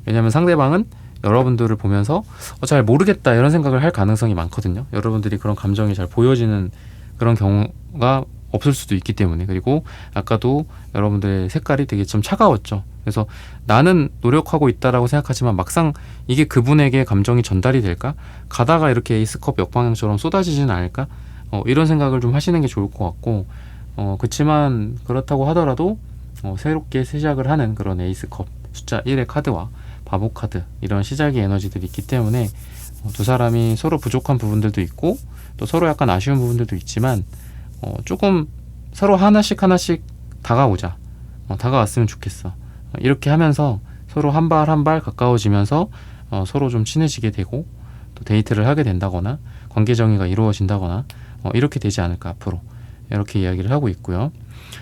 왜냐하면 상대방은 여러분들을 보면서 잘 모르겠다 이런 생각을 할 가능성이 많거든요. 여러분들이 그런 감정이 잘 보여지는 그런 경우가 없을 수도 있기 때문에. 그리고 아까도 여러분들의 색깔이 되게 좀 차가웠죠. 그래서 나는 노력하고 있다라고 생각하지만 막상 이게 그분에게 감정이 전달이 될까? 가다가 이렇게 에이스컵 역방향처럼 쏟아지지는 않을까? 이런 생각을 좀 하시는 게 좋을 것 같고, 그렇지만 그렇다고 하더라도 새롭게 시작을 하는 그런 에이스컵 숫자 1의 카드와 바보 카드 이런 시작의 에너지들이 있기 때문에 두 사람이 서로 부족한 부분들도 있고 또 서로 약간 아쉬운 부분들도 있지만 조금 서로 하나씩 다가오자. 다가왔으면 좋겠어. 이렇게 하면서 서로 한 발 한 발 가까워지면서 서로 좀 친해지게 되고 또 데이트를 하게 된다거나 관계 정의가 이루어진다거나 이렇게 되지 않을까 앞으로 이렇게 이야기를 하고 있고요.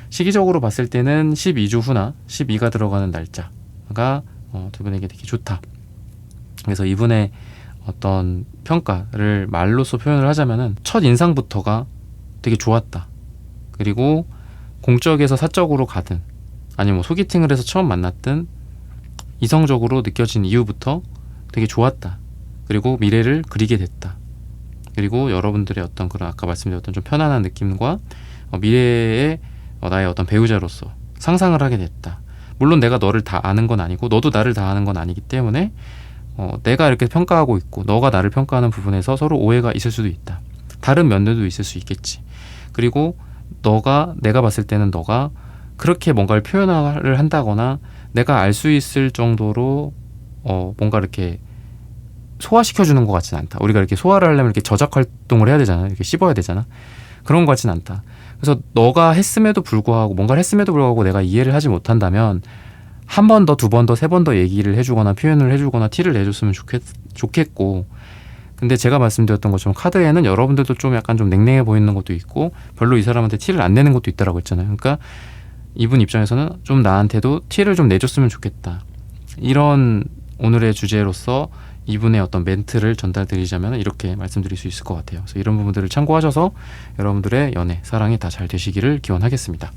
시기적으로 봤을 때는 12주 후나 12가 들어가는 날짜가 두 분에게 되게 좋다. 그래서 이분의 어떤 평가를 말로써 표현을 하자면은 첫 인상부터가 되게 좋았다. 그리고 공적에서 사적으로 가든 아니면 뭐 소개팅을 해서 처음 만났든 이성적으로 느껴진 이유부터 되게 좋았다. 그리고 미래를 그리게 됐다. 그리고 여러분들의 어떤 그런 아까 말씀드렸던 좀 편안한 느낌과 미래의 나의 어떤 배우자로서 상상을 하게 됐다. 물론 내가 너를 다 아는 건 아니고 너도 나를 다 아는 건 아니기 때문에 내가 이렇게 평가하고 있고 너가 나를 평가하는 부분에서 서로 오해가 있을 수도 있다. 다른 면들도 있을 수 있겠지. 그리고 내가 봤을 때는 너가 그렇게 뭔가를 표현을 한다거나 내가 알 수 있을 정도로 뭔가 이렇게 소화시켜주는 것 같진 않다. 우리가 이렇게 소화를 하려면 이렇게 저작 활동을 해야 되잖아. 이렇게 씹어야 되잖아. 그런 것 같진 않다. 그래서 너가 했음에도 불구하고 뭔가를 했음에도 불구하고 내가 이해를 하지 못한다면 한 번 더, 두 번 더, 세 번 더 얘기를 해주거나 표현을 해주거나 티를 내줬으면 좋겠고 근데 제가 말씀드렸던 것처럼 카드에는 여러분들도 좀 약간 좀 냉랭해 보이는 것도 있고 별로 이 사람한테 티를 안 내는 것도 있다라고 했잖아요. 그러니까 이분 입장에서는 좀 나한테도 티를 좀 내줬으면 좋겠다. 이런 오늘의 주제로서 이분의 어떤 멘트를 전달드리자면 이렇게 말씀드릴 수 있을 것 같아요. 그래서 이런 부분들을 참고하셔서 여러분들의 연애, 사랑이 다 잘 되시기를 기원하겠습니다.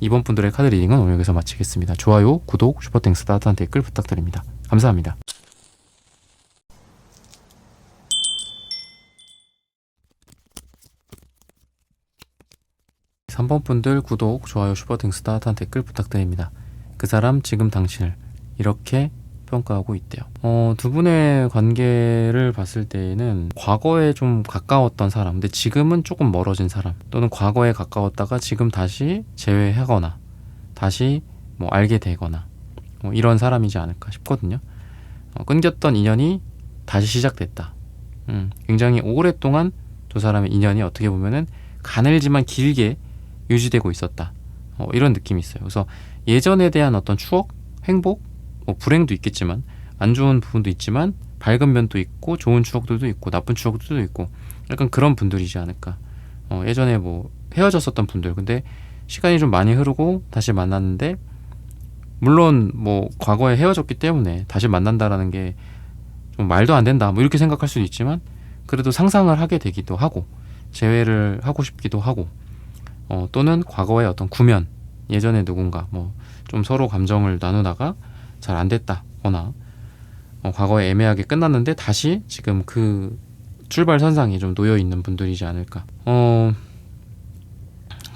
이번 분들의 카드 리딩은 오늘 여기서 마치겠습니다. 좋아요, 구독, 슈퍼땡스, 따뜻한 댓글 부탁드립니다. 감사합니다. 3번 분들 구독, 좋아요, 슈퍼땡스, 따뜻한 댓글 부탁드립니다. 그 사람 지금 당신을 이렇게 평가하고 있대요. 두 분의 관계를 봤을 때에는 과거에 좀 가까웠던 사람, 근데 지금은 조금 멀어진 사람, 또는 과거에 가까웠다가 지금 다시 재회하거나 다시 뭐 알게 되거나 이런 사람이지 않을까 싶거든요. 끊겼던 인연이 다시 시작됐다. 굉장히 오랫동안 두 사람의 인연이 어떻게 보면은 가늘지만 길게 유지되고 있었다. 이런 느낌이 있어요. 그래서 예전에 대한 어떤 추억, 행복, 불행도 있겠지만 안 좋은 부분도 있지만 밝은 면도 있고 좋은 추억들도 있고 나쁜 추억들도 있고 약간 그런 분들이지 않을까. 예전에 뭐 헤어졌었던 분들 근데 시간이 좀 많이 흐르고 다시 만났는데 물론 뭐 과거에 헤어졌기 때문에 다시 만난다라는 게 좀 말도 안 된다 뭐 이렇게 생각할 수도 있지만 그래도 상상을 하게 되기도 하고 재회를 하고 싶기도 하고 또는 과거의 어떤 구면 예전에 누군가 뭐 좀 서로 감정을 나누다가 잘 안 됐다거나 과거에 애매하게 끝났는데 다시 지금 그 출발선상에 좀 놓여 있는 분들이지 않을까.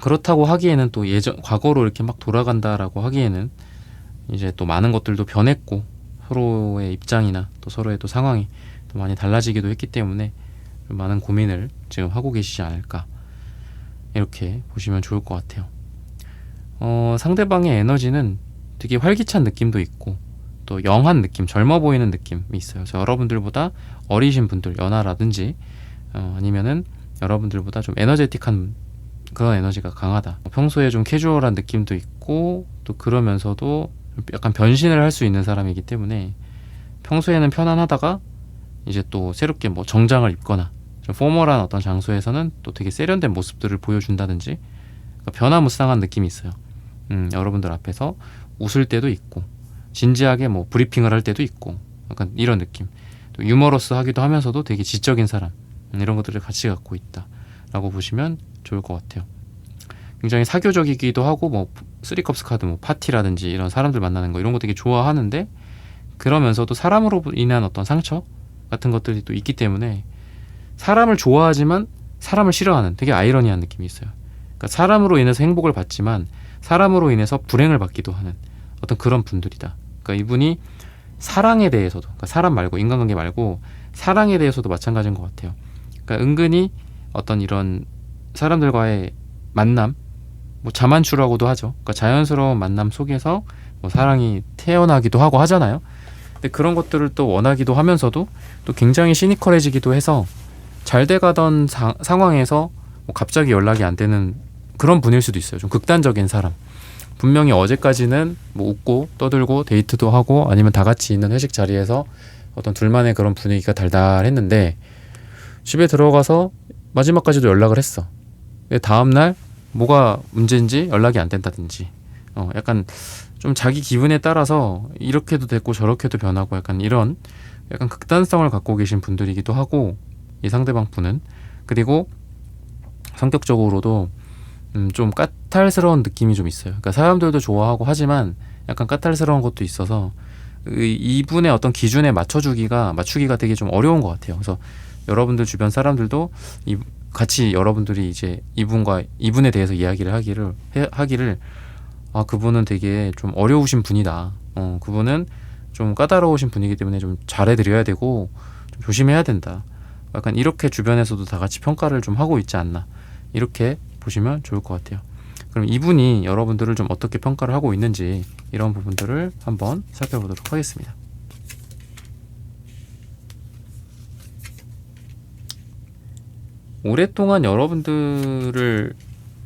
그렇다고 하기에는 또 과거로 이렇게 막 돌아간다라고 하기에는 이제 또 많은 것들도 변했고 서로의 입장이나 또 서로의 또 상황이 또 많이 달라지기도 했기 때문에 좀 많은 고민을 지금 하고 계시지 않을까 이렇게 보시면 좋을 것 같아요. 상대방의 에너지는 되게 활기찬 느낌도 있고 또 영한 느낌, 젊어 보이는 느낌이 있어요. 그래서 여러분들보다 어리신 분들, 연하라든지 아니면은 여러분들보다 좀 에너제틱한 그런 에너지가 강하다. 평소에 좀 캐주얼한 느낌도 있고 또 그러면서도 약간 변신을 할 수 있는 사람이기 때문에 평소에는 편안하다가 이제 또 새롭게 뭐 정장을 입거나 좀 포멀한 어떤 장소에서는 또 되게 세련된 모습들을 보여준다든지 그러니까 변화무쌍한 느낌이 있어요. 여러분들 앞에서 웃을 때도 있고 진지하게 뭐 브리핑을 할 때도 있고 약간 이런 느낌. 또 유머러스하기도 하면서도 되게 지적인 사람 이런 것들을 같이 갖고 있다라고 보시면 좋을 것 같아요. 굉장히 사교적이기도 하고 뭐 쓰리컵스 카드 뭐 파티라든지 이런 사람들 만나는 거 이런 거 되게 좋아하는데 그러면서도 사람으로 인한 어떤 상처 같은 것들이 또 있기 때문에 사람을 좋아하지만 사람을 싫어하는 되게 아이러니한 느낌이 있어요. 그러니까 사람으로 인해서 행복을 받지만 사람으로 인해서 불행을 받기도 하는 어떤 그런 분들이다. 그러니까 이분이 사랑에 대해서도 그러니까 사람 말고 인간관계 말고 사랑에 대해서도 마찬가지인 것 같아요. 그러니까 은근히 어떤 이런 사람들과의 만남 뭐 자만추라고도 하죠. 그러니까 자연스러운 만남 속에서 뭐 사랑이 태어나기도 하고 하잖아요. 근데 그런 것들을 또 원하기도 하면서도 또 굉장히 시니컬해지기도 해서 잘 돼가던 상황에서 뭐 갑자기 연락이 안 되는 그런 분일 수도 있어요. 좀 극단적인 사람. 분명히 어제까지는 뭐 웃고 떠들고 데이트도 하고 아니면 다 같이 있는 회식 자리에서 어떤 둘만의 그런 분위기가 달달했는데 집에 들어가서 마지막까지도 연락을 했어. 근데 다음날 뭐가 문제인지 연락이 안 된다든지 약간 좀 자기 기분에 따라서 이렇게도 됐고 저렇게도 변하고 약간 이런 약간 극단성을 갖고 계신 분들이기도 하고 이 상대방 분은 그리고 성격적으로도 좀 까탈스러운 느낌이 좀 있어요. 그러니까 사람들도 좋아하고 하지만 약간 까탈스러운 것도 있어서 이분의 어떤 기준에 맞추기가 되게 좀 어려운 것 같아요. 그래서 여러분들 주변 사람들도 같이 여러분들이 이제 이분에 대해서 이야기를 하기를 그분은 되게 좀 어려우신 분이다. 그분은 좀 까다로우신 분이기 때문에 좀 잘해드려야 되고 좀 조심해야 된다. 약간 이렇게 주변에서도 다 같이 평가를 좀 하고 있지 않나 이렇게 보시면 좋을 것 같아요. 그럼 이분이 여러분들을 좀 어떻게 평가를 하고 있는지 이런 부분들을 한번 살펴보도록 하겠습니다. 오랫동안 여러분들을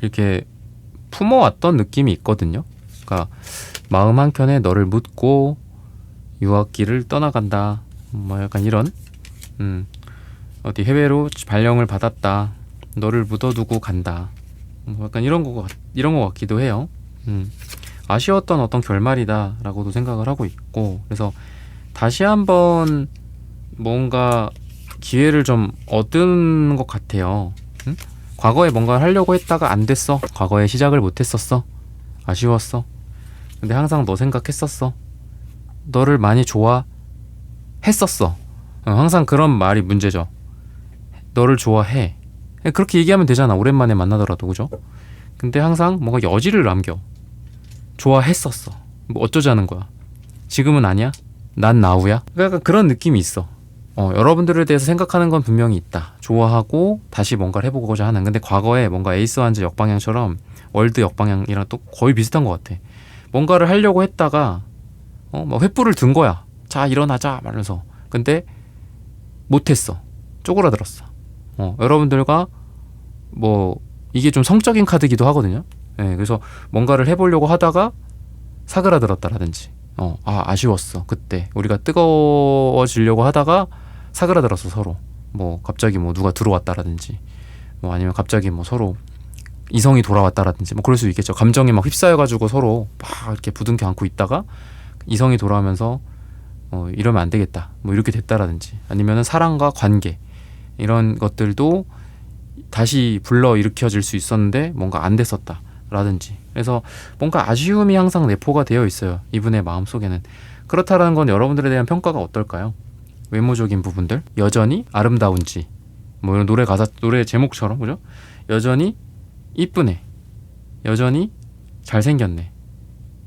이렇게 품어왔던 느낌이 있거든요. 그러니까 마음 한켠에 너를 묻고 유학길을 떠나간다. 뭐 약간 이런 어디 해외로 발령을 받았다. 너를 묻어두고 간다. 뭐 약간 이런 거 같기도 해요. 아쉬웠던 어떤 결말이다라고도 생각을 하고 있고 그래서 다시 한번 뭔가 기회를 좀 얻은 것 같아요. 과거에 뭔가를 하려고 했다가 안 됐어. 과거에 시작을 못 했었어. 아쉬웠어. 근데 항상 너 생각했었어. 너를 많이 좋아했었어. 항상 그런 말이 문제죠. 너를 좋아해. 그렇게 얘기하면 되잖아. 오랜만에 만나더라도 그죠? 근데 항상 뭔가 여지를 남겨. 좋아했었어. 뭐 어쩌자는 거야. 지금은 아니야? 난 나우야? 약간 그런 느낌이 있어. 여러분들에 대해서 생각하는 건 분명히 있다. 좋아하고 다시 뭔가를 해보고자 하는. 근데 과거에 뭔가 에이스 완즈 역방향처럼 월드 역방향이랑 또 거의 비슷한 것 같아. 뭔가를 하려고 했다가 뭐 횃불을 든 거야. 자 일어나자 말면서. 근데 못했어. 쪼그라들었어. 여러분들과 뭐 이게 좀 성적인 카드기도 하거든요. 그래서 뭔가를 해보려고 하다가 사그라들었다라든지 아쉬웠어. 그때 우리가 뜨거워지려고 하다가 사그라들었어 서로. 뭐 갑자기 뭐 누가 들어왔다라든지 뭐 아니면 갑자기 뭐 서로 이성이 돌아왔다라든지 뭐 그럴 수 있겠죠. 감정이 막 휩싸여가지고 서로 막 이렇게 부둥켜 안고 있다가 이성이 돌아오면서 이러면 안 되겠다 뭐 이렇게 됐다라든지 아니면은 사랑과 관계 이런 것들도 다시 불러 일으켜질 수 있었는데 뭔가 안 됐었다 라든지 그래서 뭔가 아쉬움이 항상 내포가 되어 있어요. 이분의 마음속에는. 그렇다라는 건 여러분들에 대한 평가가 어떨까요? 외모적인 부분들 여전히 아름다운지 뭐 이런 노래 제목처럼 그죠? 여전히 이쁘네. 여전히 잘생겼네.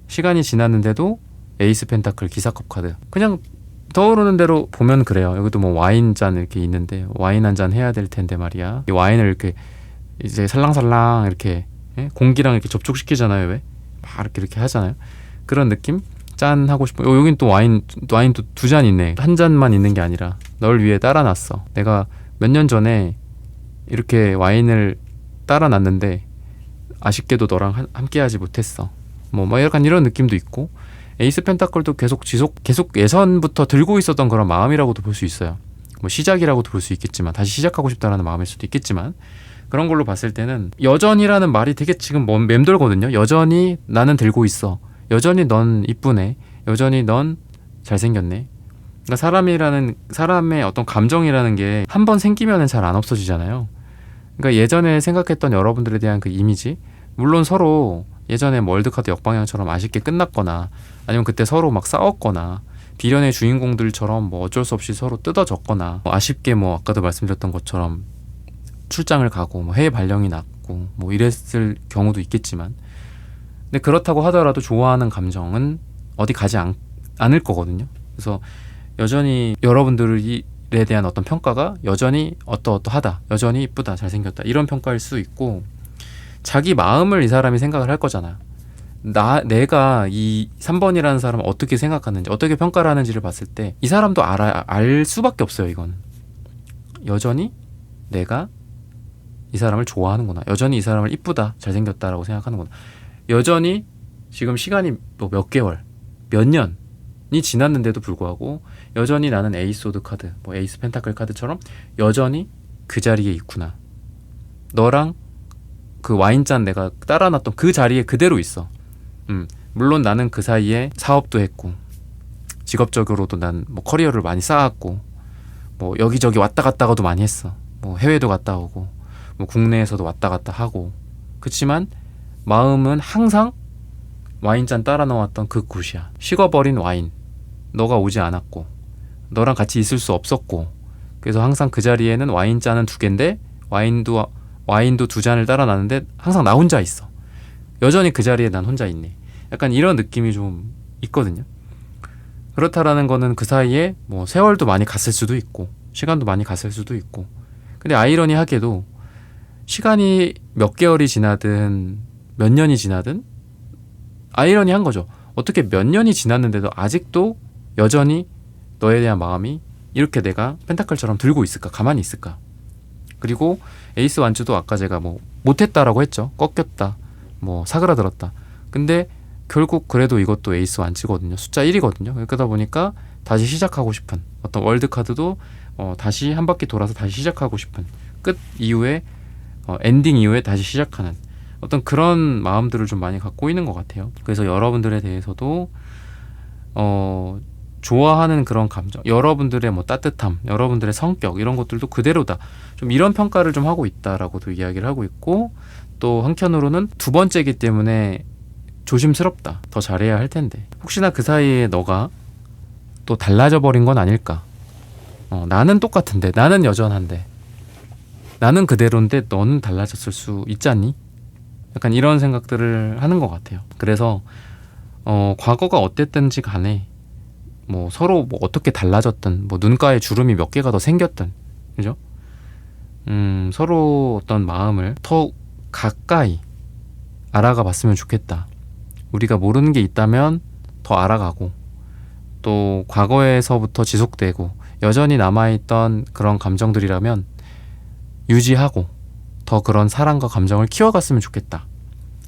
시간이 지났는데도 에이스 펜타클 기사컵 카드. 그냥 떠오르는 대로 보면 그래요. 여기도 뭐 와인잔 이렇게 있는데 와인 한 잔 해야 될 텐데 말이야. 이 와인을 이렇게 이제 살랑살랑 이렇게 공기랑 이렇게 접촉시키잖아요. 왜? 막 이렇게 하잖아요. 그런 느낌? 짠 하고 싶어. 여긴 또 와인도 두 잔 있네. 한 잔만 있는 게 아니라 널 위해 따라놨어. 내가 몇 년 전에 이렇게 와인을 따라놨는데 아쉽게도 너랑 함께하지 못했어. 뭐 약간 이런 느낌도 있고 에이스 펜타클도 계속 예전부터 들고 있었던 그런 마음이라고도 볼 수 있어요. 뭐 시작이라고도 볼 수 있겠지만 다시 시작하고 싶다라는 마음일 수도 있겠지만 그런 걸로 봤을 때는 여전히라는 말이 되게 지금 맴돌거든요. 여전히 나는 들고 있어. 여전히 넌 이쁘네. 여전히 넌 잘생겼네. 그러니까 사람의 어떤 감정이라는 게 한 번 생기면은 잘 안 없어지잖아요. 그러니까 예전에 생각했던 여러분들에 대한 그 이미지 물론 서로 예전에 뭐 월드카드 역방향처럼 아쉽게 끝났거나 아니면 그때 서로 막 싸웠거나 비련의 주인공들처럼 뭐 어쩔 수 없이 서로 뜯어졌거나 뭐 아쉽게 뭐 아까도 말씀드렸던 것처럼 출장을 가고 뭐 해외 발령이 났고 뭐 이랬을 경우도 있겠지만 근데 그렇다고 하더라도 좋아하는 감정은 어디 가지 않을 거거든요. 그래서 여전히 여러분들에 대한 어떤 평가가 여전히 어떠하다 여전히 이쁘다 잘생겼다 이런 평가일 수 있고 자기 마음을 이 사람이 생각을 할 거잖아. 내가 이 3번이라는 사람을 어떻게 생각하는지, 어떻게 평가를 하는지를 봤을 때 이 사람도 알 수밖에 없어요. 이건 여전히 내가 이 사람을 좋아하는구나, 여전히 이 사람을 이쁘다, 잘생겼다라고 생각하는구나, 여전히 지금 시간이 뭐 몇 개월, 몇 년이 지났는데도 불구하고 여전히 나는 에이스 오드 카드, 뭐 에이스 펜타클 카드처럼 여전히 그 자리에 있구나. 너랑 그 와인잔 내가 따라놨던 그 자리에 그대로 있어. 물론 나는 그 사이에 사업도 했고 직업적으로도 난 뭐 커리어를 많이 쌓았고 뭐 여기저기 왔다 갔다가도 많이 했어. 뭐 해외도 갔다 오고 뭐 국내에서도 왔다 갔다 하고. 그치만 마음은 항상 와인잔 따라 넣었던 그 곳이야. 식어버린 와인, 너가 오지 않았고 너랑 같이 있을 수 없었고, 그래서 항상 그 자리에는 와인잔은 2개인데 와인도 2잔을 따라 놨는데 항상 나 혼자 있어. 여전히 그 자리에 난 혼자 있네. 약간 이런 느낌이 좀 있거든요. 그렇다라는 거는 그 사이에 뭐 세월도 많이 갔을 수도 있고 시간도 많이 갔을 수도 있고, 근데 아이러니하게도 시간이 몇 개월이 지나든 몇 년이 지나든 아이러니한 거죠. 어떻게 몇 년이 지났는데도 아직도 여전히 너에 대한 마음이 이렇게 내가 펜타클처럼 들고 있을까, 가만히 있을까. 그리고 에이스 완주도 아까 제가 뭐 못했다라고 했죠. 꺾였다, 뭐 사그라들었다. 근데 결국 그래도 이것도 에이스 완치거든요. 숫자 1이거든요. 그러다 보니까 다시 시작하고 싶은, 어떤 월드카드도 다시 한 바퀴 돌아서 다시 시작하고 싶은, 끝 이후에 엔딩 이후에 다시 시작하는 어떤 그런 마음들을 좀 많이 갖고 있는 것 같아요. 그래서 여러분들에 대해서도 좋아하는 그런 감정, 여러분들의 뭐 따뜻함, 여러분들의 성격, 이런 것들도 그대로다, 좀 이런 평가를 좀 하고 있다라고도 이야기를 하고 있고, 또 한편으로는 2번째이기 때문에 조심스럽다, 더 잘해야 할 텐데 혹시나 그 사이에 너가 또 달라져 버린 건 아닐까. 나는 똑같은데, 나는 여전한데, 나는 그대로인데 너는 달라졌을 수 있잖니? 약간 이런 생각들을 하는 것 같아요. 그래서 과거가 어땠든지 간에 뭐 서로 뭐 어떻게 달라졌든, 뭐 눈가에 주름이 몇 개가 더 생겼든, 그죠? 서로 어떤 마음을 더 가까이 알아가 봤으면 좋겠다. 우리가 모르는 게 있다면 더 알아가고, 또 과거에서부터 지속되고 여전히 남아있던 그런 감정들이라면 유지하고 더 그런 사랑과 감정을 키워갔으면 좋겠다,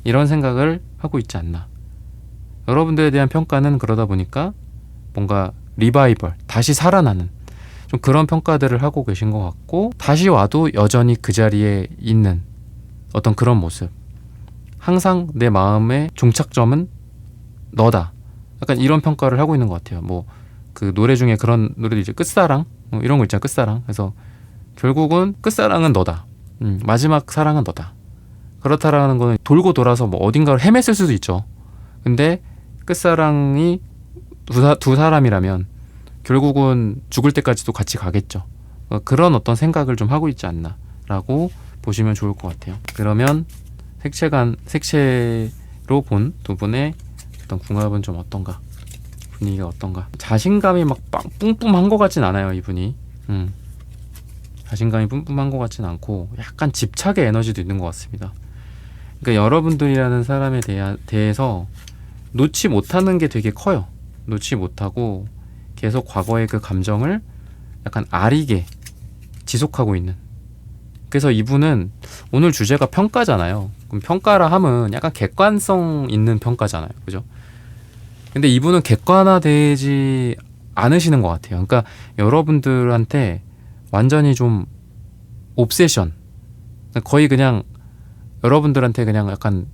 이런 생각을 하고 있지 않나. 여러분들에 대한 평가는 그러다 보니까 뭔가 리바이벌, 다시 살아나는 좀 그런 평가들을 하고 계신 것 같고, 다시 와도 여전히 그 자리에 있는 어떤 그런 모습, 항상 내 마음의 종착점은 너다, 약간 이런 평가를 하고 있는 것 같아요. 뭐 그 노래 중에 그런 노래도 이제 끝사랑 이런 거 있잖아, 끝사랑. 그래서 결국은 끝사랑은 너다, 마지막 사랑은 너다. 그렇다라는 거는 돌고 돌아서 뭐 어딘가를 헤맸을 수도 있죠. 근데 끝사랑이 두 사람이라면 결국은 죽을 때까지도 같이 가겠죠. 그런 어떤 생각을 좀 하고 있지 않나 라고 보시면 좋을 것 같아요. 그러면 색채로 본 2분의 어떤 궁합은 좀 어떤가, 분위기가 어떤가. 자신감이 막 뿜뿜한 것 같진 않아요, 이분이. 자신감이 뿜뿜한 것 같진 않고 약간 집착의 에너지도 있는 것 같습니다. 그러니까 여러분들이라는 사람에 대해서 놓지 못하는 게 되게 커요. 놓지 못하고 계속 과거의 그 감정을 약간 아리게 지속하고 있는. 그래서 이분은 오늘 주제가 평가잖아요. 그럼 평가라 함은 약간 객관성 있는 평가잖아요, 그죠? 근데 이분은 객관화되지 않으시는 것 같아요. 그러니까 여러분들한테 완전히 좀 옵세션, 거의 그냥 여러분들한테 그냥 약간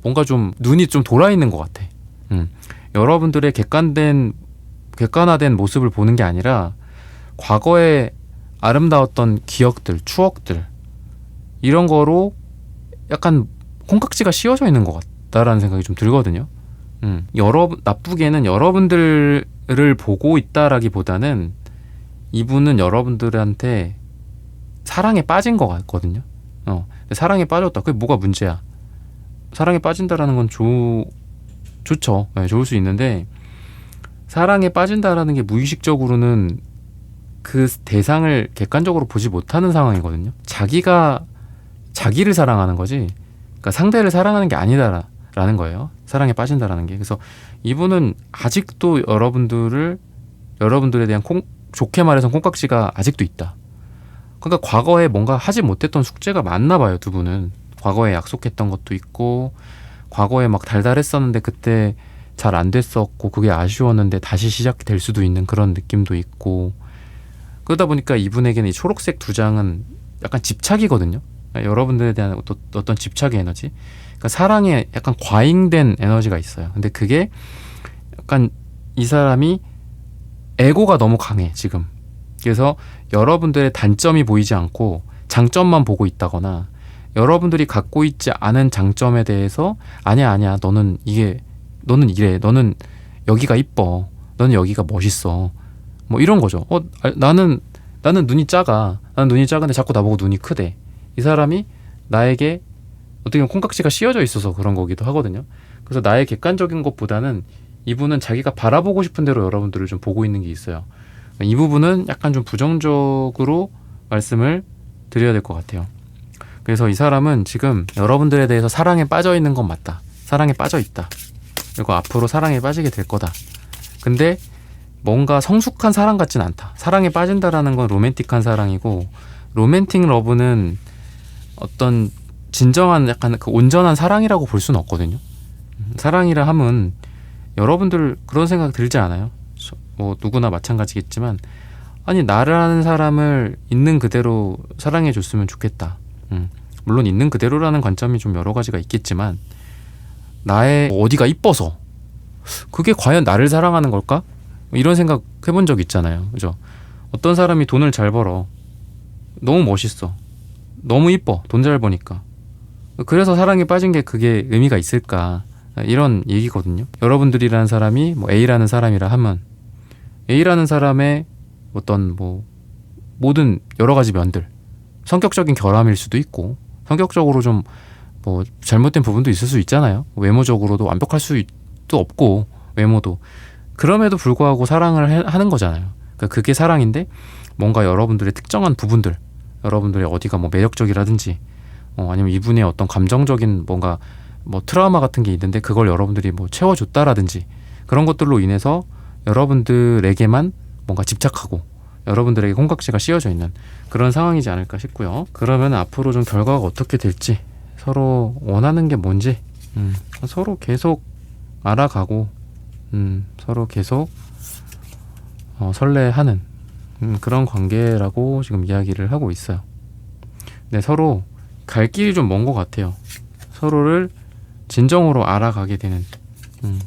뭔가 좀 눈이 좀 돌아 있는 것 같아. 여러분들의 객관화된 모습을 보는 게 아니라 과거의 아름다웠던 기억들, 추억들, 이런 거로 약간 콩깍지가 씌워져 있는 것 같다라는 생각이 좀 들거든요. 나쁘게는 여러분들을 보고 있다라기보다는 이분은 여러분들한테 사랑에 빠진 것 같거든요. 사랑에 빠졌다, 그게 뭐가 문제야? 사랑에 빠진다라는 건 좋죠. 네, 좋을 수 있는데, 사랑에 빠진다라는 게 무의식적으로는 그 대상을 객관적으로 보지 못하는 상황이거든요. 자기가 자기를 사랑하는 거지, 그러니까 상대를 사랑하는 게 아니다라는 라는 거예요. 사랑에 빠진다라는 게. 그래서 이분은 아직도 여러분들에 대한 좋게 말해서 콩깍지가 아직도 있다. 그러니까 과거에 뭔가 하지 못했던 숙제가 많나 봐요, 두 분은. 과거에 약속했던 것도 있고, 과거에 막 달달했었는데 그때 잘 안 됐었고, 그게 아쉬웠는데 다시 시작될 수도 있는 그런 느낌도 있고, 그러다 보니까 이분에게는 이 초록색 두 장은 약간 집착이거든요. 그러니까 여러분들에 대한 어떤 집착의 에너지. 그러니까 사랑에 약간 과잉된 에너지가 있어요. 근데 그게 약간 이 사람이 에고가 너무 강해, 지금. 그래서 여러분들의 단점이 보이지 않고 장점만 보고 있다거나, 여러분들이 갖고 있지 않은 장점에 대해서 아니야 너는 이래, 너는 여기가 이뻐, 너는 여기가 멋있어, 뭐 이런 거죠. 나는 눈이 작아, 나는 눈이 작은데 자꾸 나보고 눈이 크대. 이 사람이 나에게 어떻게 보면 콩깍지가 씌워져 있어서 그런 거기도 하거든요. 그래서 나의 객관적인 것보다는 이분은 자기가 바라보고 싶은 대로 여러분들을 좀 보고 있는 게 있어요. 이 부분은 약간 좀 부정적으로 말씀을 드려야 될 것 같아요. 그래서 이 사람은 지금 여러분들에 대해서 사랑에 빠져 있는 건 맞다. 사랑에 빠져 있다. 그리고 앞으로 사랑에 빠지게 될 거다. 근데 뭔가 성숙한 사랑 같진 않다. 사랑에 빠진다라는 건 로맨틱한 사랑이고, 로맨틱 러브는 어떤 진정한 약간 그 온전한 사랑이라고 볼 수는 없거든요. 사랑이라 함은 여러분들 그런 생각 들지 않아요? 뭐 누구나 마찬가지겠지만, 아니 나라는 사람을 있는 그대로 사랑해 줬으면 좋겠다. 물론 있는 그대로라는 관점이 좀 여러 가지가 있겠지만, 나의 어디가 이뻐서 그게 과연 나를 사랑하는 걸까? 이런 생각 해본 적 있잖아요. 그죠? 어떤 사람이 돈을 잘 벌어, 너무 멋있어, 너무 이뻐, 돈 잘 버니까. 그래서 사랑에 빠진 게 그게 의미가 있을까? 이런 얘기거든요. 여러분들이라는 사람이 뭐 A라는 사람이라 하면, A라는 사람의 어떤 뭐 모든 여러 가지 면들, 성격적인 결함일 수도 있고, 성격적으로 좀 뭐 잘못된 부분도 있을 수 있잖아요. 외모적으로도 완벽할 수도 없고, 외모도. 그럼에도 불구하고 사랑을 하는 거잖아요. 그러니까 그게 사랑인데, 뭔가 여러분들의 특정한 부분들, 여러분들의 어디가 뭐 매력적이라든지, 아니면 이분의 어떤 감정적인 뭔가 뭐 트라우마 같은 게 있는데 그걸 여러분들이 뭐 채워줬다라든지, 그런 것들로 인해서 여러분들에게만 뭔가 집착하고 여러분들에게 콩깍지가 씌워져 있는 그런 상황이지 않을까 싶고요. 그러면 앞으로 좀 결과가 어떻게 될지, 서로 원하는 게 뭔지 서로 계속 알아가고, 서로 계속 설레하는 그런 관계라고 지금 이야기를 하고 있어요. 네, 서로 갈 길이 좀 먼 것 같아요. 서로를 진정으로 알아가게 되는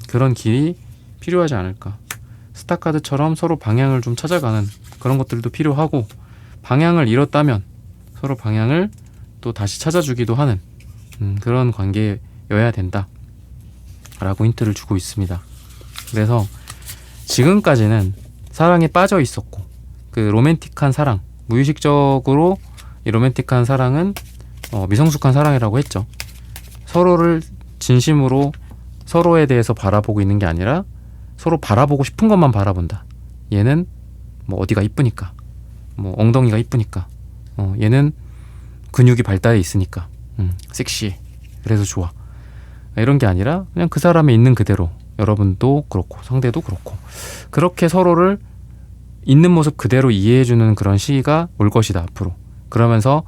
그런 길이 필요하지 않을까. 스타카드처럼 서로 방향을 좀 찾아가는 그런 것들도 필요하고, 방향을 잃었다면 서로 방향을 또 다시 찾아주기도 하는 그런 관계여야 된다 라고 힌트를 주고 있습니다. 그래서 지금까지는 사랑에 빠져 있었고, 그 로맨틱한 사랑, 무의식적으로 이 로맨틱한 사랑은 미성숙한 사랑이라고 했죠. 서로를 진심으로 서로에 대해서 바라보고 있는 게 아니라 서로 바라보고 싶은 것만 바라본다. 얘는 뭐 어디가 이쁘니까, 뭐 엉덩이가 이쁘니까, 얘는 근육이 발달해 있으니까 섹시해, 그래서 좋아. 이런 게 아니라 그냥 그 사람이 있는 그대로, 여러분도 그렇고 상대도 그렇고, 그렇게 서로를 있는 모습 그대로 이해해주는 그런 시기가 올 것이다 앞으로. 그러면서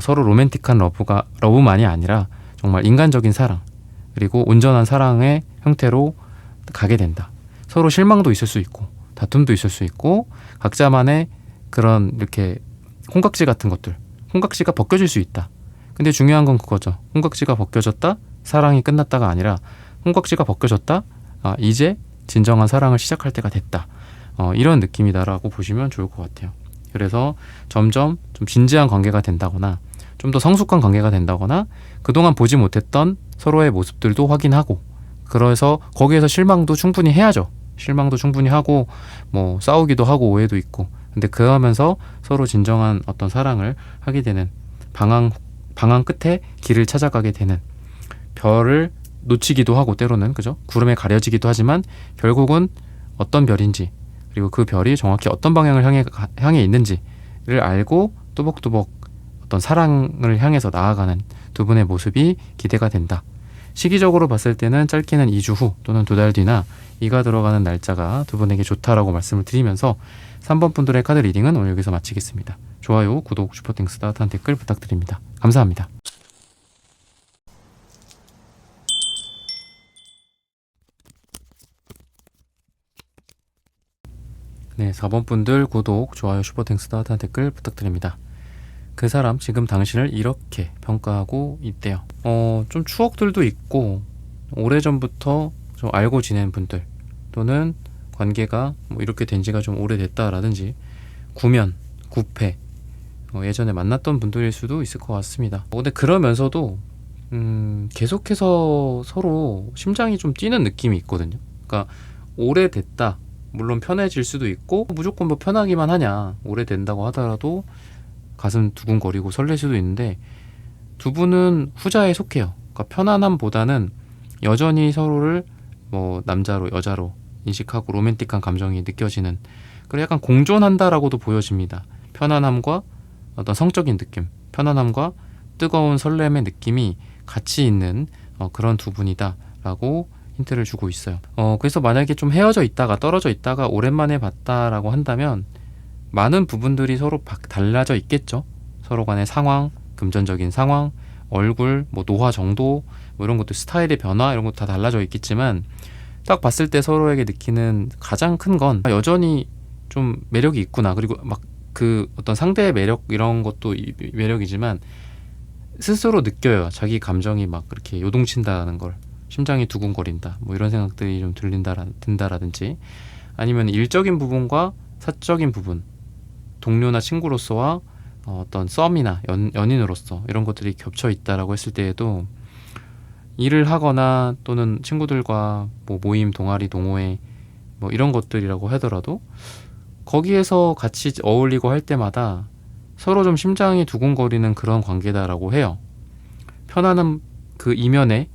서로 로맨틱한 러브만이 아니라 정말 인간적인 사랑, 그리고 온전한 사랑의 형태로 가게 된다. 서로 실망도 있을 수 있고 다툼도 있을 수 있고, 각자만의 그런 이렇게 콩깍지 같은 것들, 콩깍지가 벗겨질 수 있다. 근데 중요한 건 그거죠. 콩깍지가 벗겨졌다, 사랑이 끝났다가 아니라 콩깍지가 벗겨졌다, 이제 진정한 사랑을 시작할 때가 됐다. 이런 느낌이다라고 보시면 좋을 것 같아요. 그래서 점점 좀 진지한 관계가 된다거나, 좀 더 성숙한 관계가 된다거나, 그동안 보지 못했던 서로의 모습들도 확인하고, 그래서 거기에서 실망도 충분히 해야죠. 실망도 충분히 하고, 뭐 싸우기도 하고 오해도 있고, 근데 그러면서 서로 진정한 어떤 사랑을 하게 되는, 방황 끝에 길을 찾아가게 되는, 별을 놓치기도 하고 때로는, 그죠? 구름에 가려지기도 하지만 결국은 어떤 별인지, 그리고 그 별이 정확히 어떤 방향을 향해 있는지를 알고 또박또박 어떤 사랑을 향해서 나아가는 두 분의 모습이 기대가 된다. 시기적으로 봤을 때는 짧게는 2주 후 또는 2달 뒤나 이가 들어가는 날짜가 두 분에게 좋다라고 말씀을 드리면서 3번 분들의 카드 리딩은 오늘 여기서 마치겠습니다. 좋아요, 구독, 슈퍼땡스, 따뜻한 댓글 부탁드립니다. 감사합니다. 네, 4번 분들 구독, 좋아요, 슈퍼땡스, 따뜻한 댓글 부탁드립니다. 그 사람 지금 당신을 이렇게 평가하고 있대요. 좀 추억들도 있고 오래전부터 좀 알고 지낸 분들 또는 관계가 뭐 이렇게 된 지가 좀 오래됐다라든지 구면, 구패 예전에 만났던 분들일 수도 있을 것 같습니다. 근데 그러면서도 계속해서 서로 심장이 좀 뛰는 느낌이 있거든요. 그러니까 오래됐다, 물론 편해질 수도 있고 무조건 뭐 편하기만 하냐, 오래된다고 하더라도 가슴 두근거리고 설렐 수도 있는데 두 분은 후자에 속해요. 그러니까 편안함보다는 여전히 서로를 뭐 남자로 여자로 인식하고 로맨틱한 감정이 느껴지는, 그리고 약간 공존한다라고도 보여집니다. 편안함과 어떤 성적인 느낌, 편안함과 뜨거운 설렘의 느낌이 같이 있는 그런 두 분이다 라고 힌트를 주고 있어요. 그래서 만약에 좀 헤어져 있다가 떨어져 있다가 오랜만에 봤다라고 한다면 많은 부분들이 서로 달라져 있겠죠. 서로 간의 상황, 금전적인 상황, 얼굴, 뭐 노화 정도, 뭐 이런 것도 스타일의 변화 이런 것도 다 달라져 있겠지만 딱 봤을 때 서로에게 느끼는 가장 큰 건 여전히 좀 매력이 있구나. 그리고 막 그 어떤 상대의 매력 이런 것도 매력이지만 스스로 느껴요. 자기 감정이 막 그렇게 요동친다는 걸. 심장이 두근거린다. 뭐 이런 생각들이 좀 든다라든지 아니면 일적인 부분과 사적인 부분, 동료나 친구로서와 어떤 썸이나 연인으로서 이런 것들이 겹쳐 있다라고 했을 때에도 일을 하거나 또는 친구들과 뭐 모임, 동아리, 동호회 뭐 이런 것들이라고 하더라도 거기에서 같이 어울리고 할 때마다 서로 좀 심장이 두근거리는 그런 관계다라고 해요. 편안한 그 이면에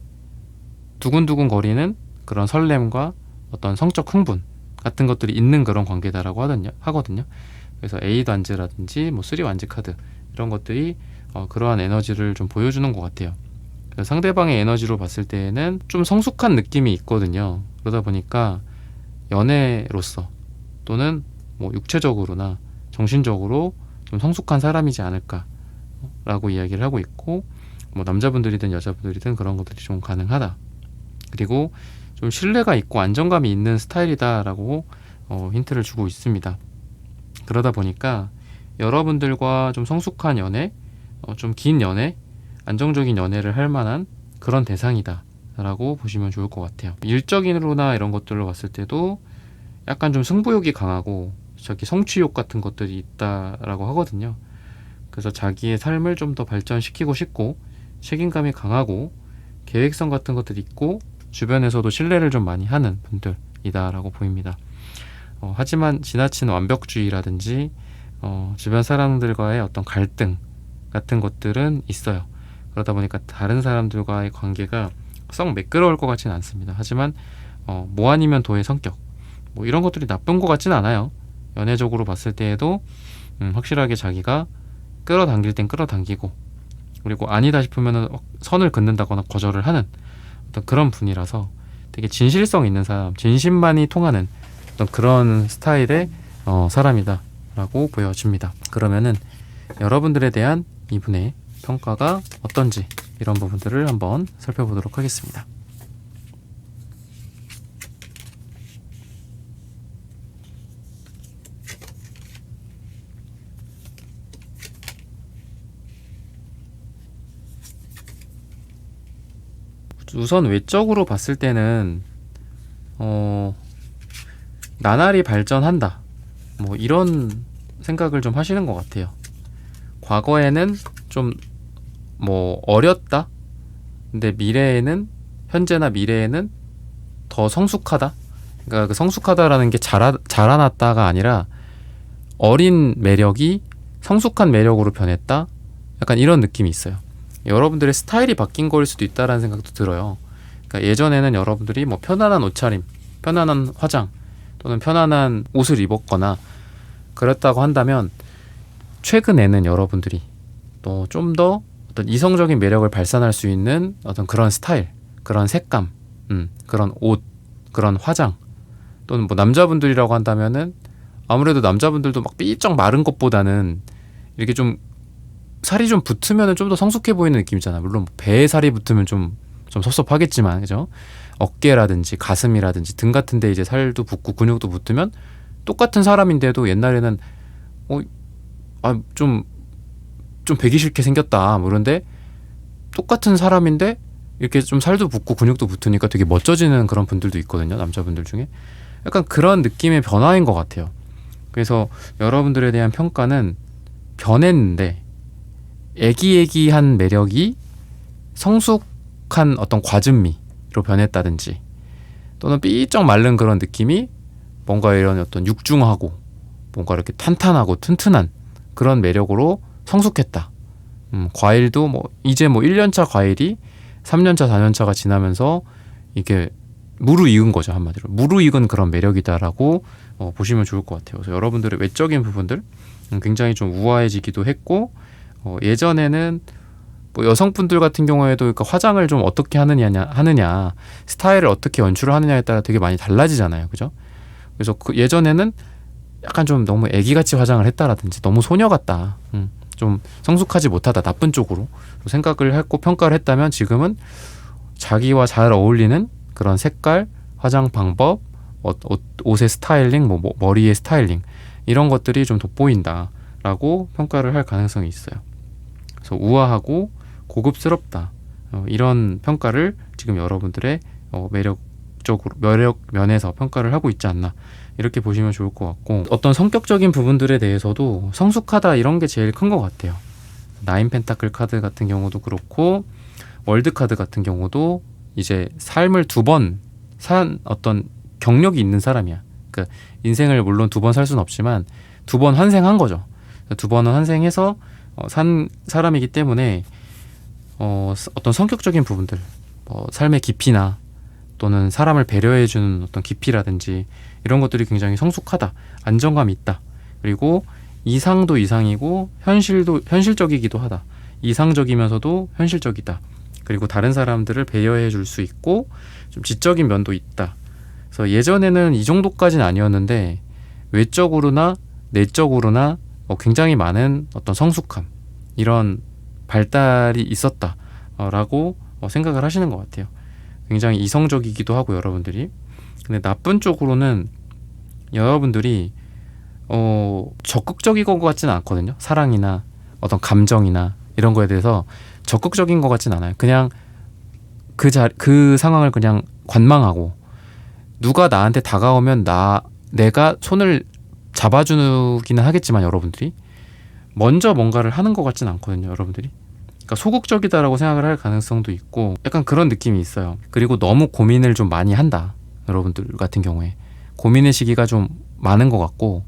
두근두근 거리는 그런 설렘과 어떤 성적 흥분 같은 것들이 있는 그런 관계다라고 하거든요. 그래서 A 완즈라든지 뭐 3 완즈 카드 이런 것들이 그러한 에너지를 좀 보여주는 것 같아요. 그래서 상대방의 에너지로 봤을 때에는 좀 성숙한 느낌이 있거든요. 그러다 보니까 연애로서 또는 뭐 육체적으로나 정신적으로 좀 성숙한 사람이지 않을까라고 이야기를 하고 있고, 뭐 남자분들이든 여자분들이든 그런 것들이 좀 가능하다. 그리고 좀 신뢰가 있고 안정감이 있는 스타일이다라고 힌트를 주고 있습니다. 그러다 보니까 여러분들과 좀 성숙한 연애, 좀 긴 연애, 안정적인 연애를 할 만한 그런 대상이다 라고 보시면 좋을 것 같아요. 일적인으로나 이런 것들로 봤을 때도 약간 좀 승부욕이 강하고 자기 성취욕 같은 것들이 있다라고 하거든요. 그래서 자기의 삶을 좀 더 발전시키고 싶고 책임감이 강하고 계획성 같은 것들이 있고 주변에서도 신뢰를 좀 많이 하는 분들이다라고 보입니다. 하지만 지나친 완벽주의라든지 주변 사람들과의 어떤 갈등 같은 것들은 있어요. 그러다 보니까 다른 사람들과의 관계가 썩 매끄러울 것 같지는 않습니다. 하지만 뭐 아니면 도의 성격 뭐 이런 것들이 나쁜 것 같지는 않아요. 연애적으로 봤을 때에도 확실하게 자기가 끌어당길 땐 끌어당기고, 그리고 아니다 싶으면 선을 긋는다거나 거절을 하는 어떤 그런 분이라서 되게 진실성 있는 사람, 진심만이 통하는 어떤 그런 스타일의 사람이다 라고 보여집니다. 그러면은 여러분들에 대한 이분의 평가가 어떤지 이런 부분들을 한번 살펴보도록 하겠습니다. 우선 외적으로 봤을 때는 나날이 발전한다 뭐 이런 생각을 좀 하시는 것 같아요. 과거에는 좀 뭐 어렸다, 근데 현재나 미래에는 더 성숙하다. 그러니까 그 성숙하다라는 게 자라났다가 아니라 어린 매력이 성숙한 매력으로 변했다, 약간 이런 느낌이 있어요. 여러분들의 스타일이 바뀐 거일 수도 있다라는 생각도 들어요. 그러니까 예전에는 여러분들이 뭐 편안한 옷차림, 편안한 화장 또는 편안한 옷을 입었거나 그랬다고 한다면 최근에는 여러분들이 또 좀 더 어떤 이성적인 매력을 발산할 수 있는 어떤 그런 스타일, 그런 색감, 그런 옷, 그런 화장, 또는 뭐 남자분들이라고 한다면은 아무래도 남자분들도 막 삐쩍 마른 것보다는 이렇게 좀 살이 좀 붙으면은 좀 더 성숙해 보이는 느낌이잖아. 물론 배에 살이 붙으면 좀 섭섭하겠지만, 그죠? 어깨라든지 가슴이라든지 등 같은데 이제 살도 붙고 근육도 붙으면 똑같은 사람인데도 옛날에는 좀 배기 싫게 생겼다. 뭐 그런데 똑같은 사람인데 이렇게 좀 살도 붙고 근육도 붙으니까 되게 멋져지는 그런 분들도 있거든요. 남자분들 중에. 약간 그런 느낌의 변화인 것 같아요. 그래서 여러분들에 대한 평가는 변했는데 애기애기한 매력이 성숙한 어떤 과즙미로 변했다든지 또는 삐쩍 마른 그런 느낌이 뭔가 이런 어떤 육중하고 뭔가 이렇게 탄탄하고 튼튼한 그런 매력으로 성숙했다. 과일도 뭐 이제 뭐 1년차 과일이 3년차, 4년차가 지나면서 이게 무르익은 거죠. 한마디로 무르익은 그런 매력이다라고 보시면 좋을 것 같아요. 그래서 여러분들의 외적인 부분들 굉장히 좀 우아해지기도 했고 예전에는 뭐 여성분들 같은 경우에도 그러니까 화장을 좀 어떻게 하느냐 스타일을 어떻게 연출을 하느냐에 따라 되게 많이 달라지잖아요. 그죠? 그래서 예전에는 약간 좀 너무 애기같이 화장을 했다라든지 너무 소녀 같다. 좀 성숙하지 못하다. 나쁜 쪽으로 생각을 했고 평가를 했다면 지금은 자기와 잘 어울리는 그런 색깔, 화장 방법, 옷의 스타일링, 뭐 머리의 스타일링 이런 것들이 좀 돋보인다라고 평가를 할 가능성이 있어요. 그래서 우아하고 고급스럽다. 이런 평가를 지금 여러분들의 매력 면에서 평가를 하고 있지 않나 이렇게 보시면 좋을 것 같고 어떤 성격적인 부분들에 대해서도 성숙하다 이런 게 제일 큰 것 같아요. 나인 펜타클 카드 같은 경우도 그렇고 월드 카드 같은 경우도 이제 삶을 2번 산 어떤 경력이 있는 사람이야. 그러니까 인생을 물론 2번 살 수는 없지만 2번 환생한 거죠. 2번은 환생해서 산 사람이기 때문에 어떤 성격적인 부분들 삶의 깊이나 또는 사람을 배려해주는 어떤 깊이라든지 이런 것들이 굉장히 성숙하다. 안정감이 있다. 그리고 이상도 이상이고 현실적이기도 하다. 이상적이면서도 현실적이다. 그리고 다른 사람들을 배려해 줄 수 있고 좀 지적인 면도 있다. 그래서 예전에는 이 정도까지는 아니었는데 외적으로나 내적으로나 굉장히 많은 어떤 성숙함 이런 발달이 있었다라고 생각을 하시는 것 같아요. 굉장히 이성적이기도 하고 여러분들이. 근데 나쁜 쪽으로는 여러분들이 적극적인 것 같지는 않거든요. 사랑이나 어떤 감정이나 이런 거에 대해서 적극적인 것 같진 않아요. 그냥 그 상황을 그냥 관망하고 누가 나한테 다가오면 내가 손을 잡아주기는 하겠지만 여러분들이 먼저 뭔가를 하는 것 같진 않거든요. 여러분들이. 그러니까 소극적이다라고 생각을 할 가능성도 있고 약간 그런 느낌이 있어요. 그리고 너무 고민을 좀 많이 한다. 여러분들 같은 경우에 고민의 시기가 좀 많은 것 같고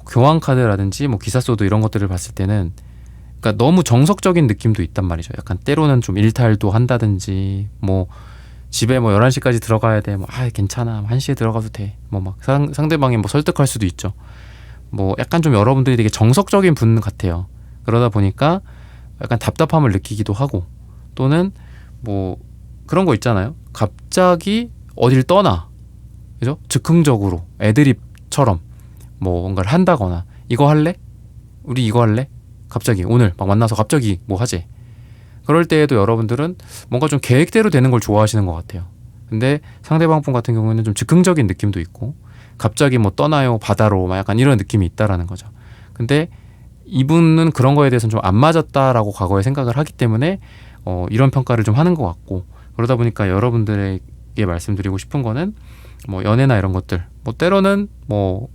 교환 카드라든지 뭐 기사소도 이런 것들을 봤을 때는 그러니까 너무 정석적인 느낌도 있단 말이죠. 약간 때로는 좀 일탈도 한다든지 뭐 집에 뭐 11시까지 들어가야 돼. 뭐 괜찮아. 1시에 들어가도 돼. 뭐 막 상대방이 뭐 설득할 수도 있죠. 뭐 약간 좀 여러분들이 되게 정석적인 분 같아요. 그러다 보니까 약간 답답함을 느끼기도 하고 또는 뭐 그런 거 있잖아요. 갑자기 어딜 떠나. 그죠? 즉흥적으로 애드립처럼 뭐 뭔가를 한다거나 이거 할래? 우리 이거 할래? 갑자기 오늘 막 만나서 갑자기 뭐 하재? 그럴 때에도 여러분들은 뭔가 좀 계획대로 되는 걸 좋아하시는 것 같아요. 근데 상대방 분 같은 경우에는 좀 즉흥적인 느낌도 있고 갑자기 뭐 떠나요 바다로 막 약간 이런 느낌이 있다라는 거죠. 근데 이분은 그런 거에 대해서는 좀 안 맞았다라고 과거에 생각을 하기 때문에 이런 평가를 좀 하는 것 같고 그러다 보니까 여러분들에게 말씀드리고 싶은 거는 뭐 연애나 이런 것들 뭐 때로는 뭐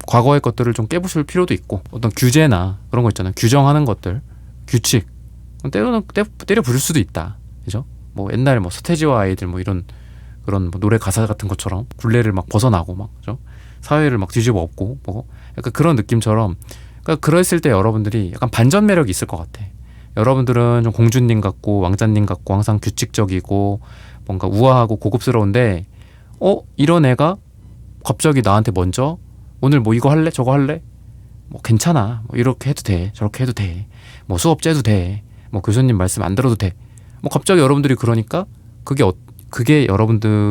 과거의 것들을 좀 깨부술 필요도 있고 어떤 규제나 그런 거 있잖아요. 규정하는 것들 규칙 때로는 때려 부릴 수도 있다. 그죠? 뭐 옛날에 뭐 서태지와 아이들 뭐 이런 그런 뭐 노래 가사 같은 것처럼 굴레를 막 벗어나고 막 그죠? 사회를 막 뒤집어 엎고 뭐 약간 그런 느낌처럼 그러니까 그랬을 때 여러분들이 약간 반전 매력이 있을 것 같아. 여러분들은 좀 공주님 같고 왕자님 같고 항상 규칙적이고 뭔가 우아하고 고급스러운데 이런 애가 갑자기 나한테 먼저 오늘 뭐 이거 할래? 저거 할래? 뭐 괜찮아. 뭐 이렇게 해도 돼. 저렇게 해도 돼. 뭐 수업 째도 돼. 뭐 교수님 말씀 안 들어도 돼. 뭐 갑자기 여러분들이 그러니까 그게 그게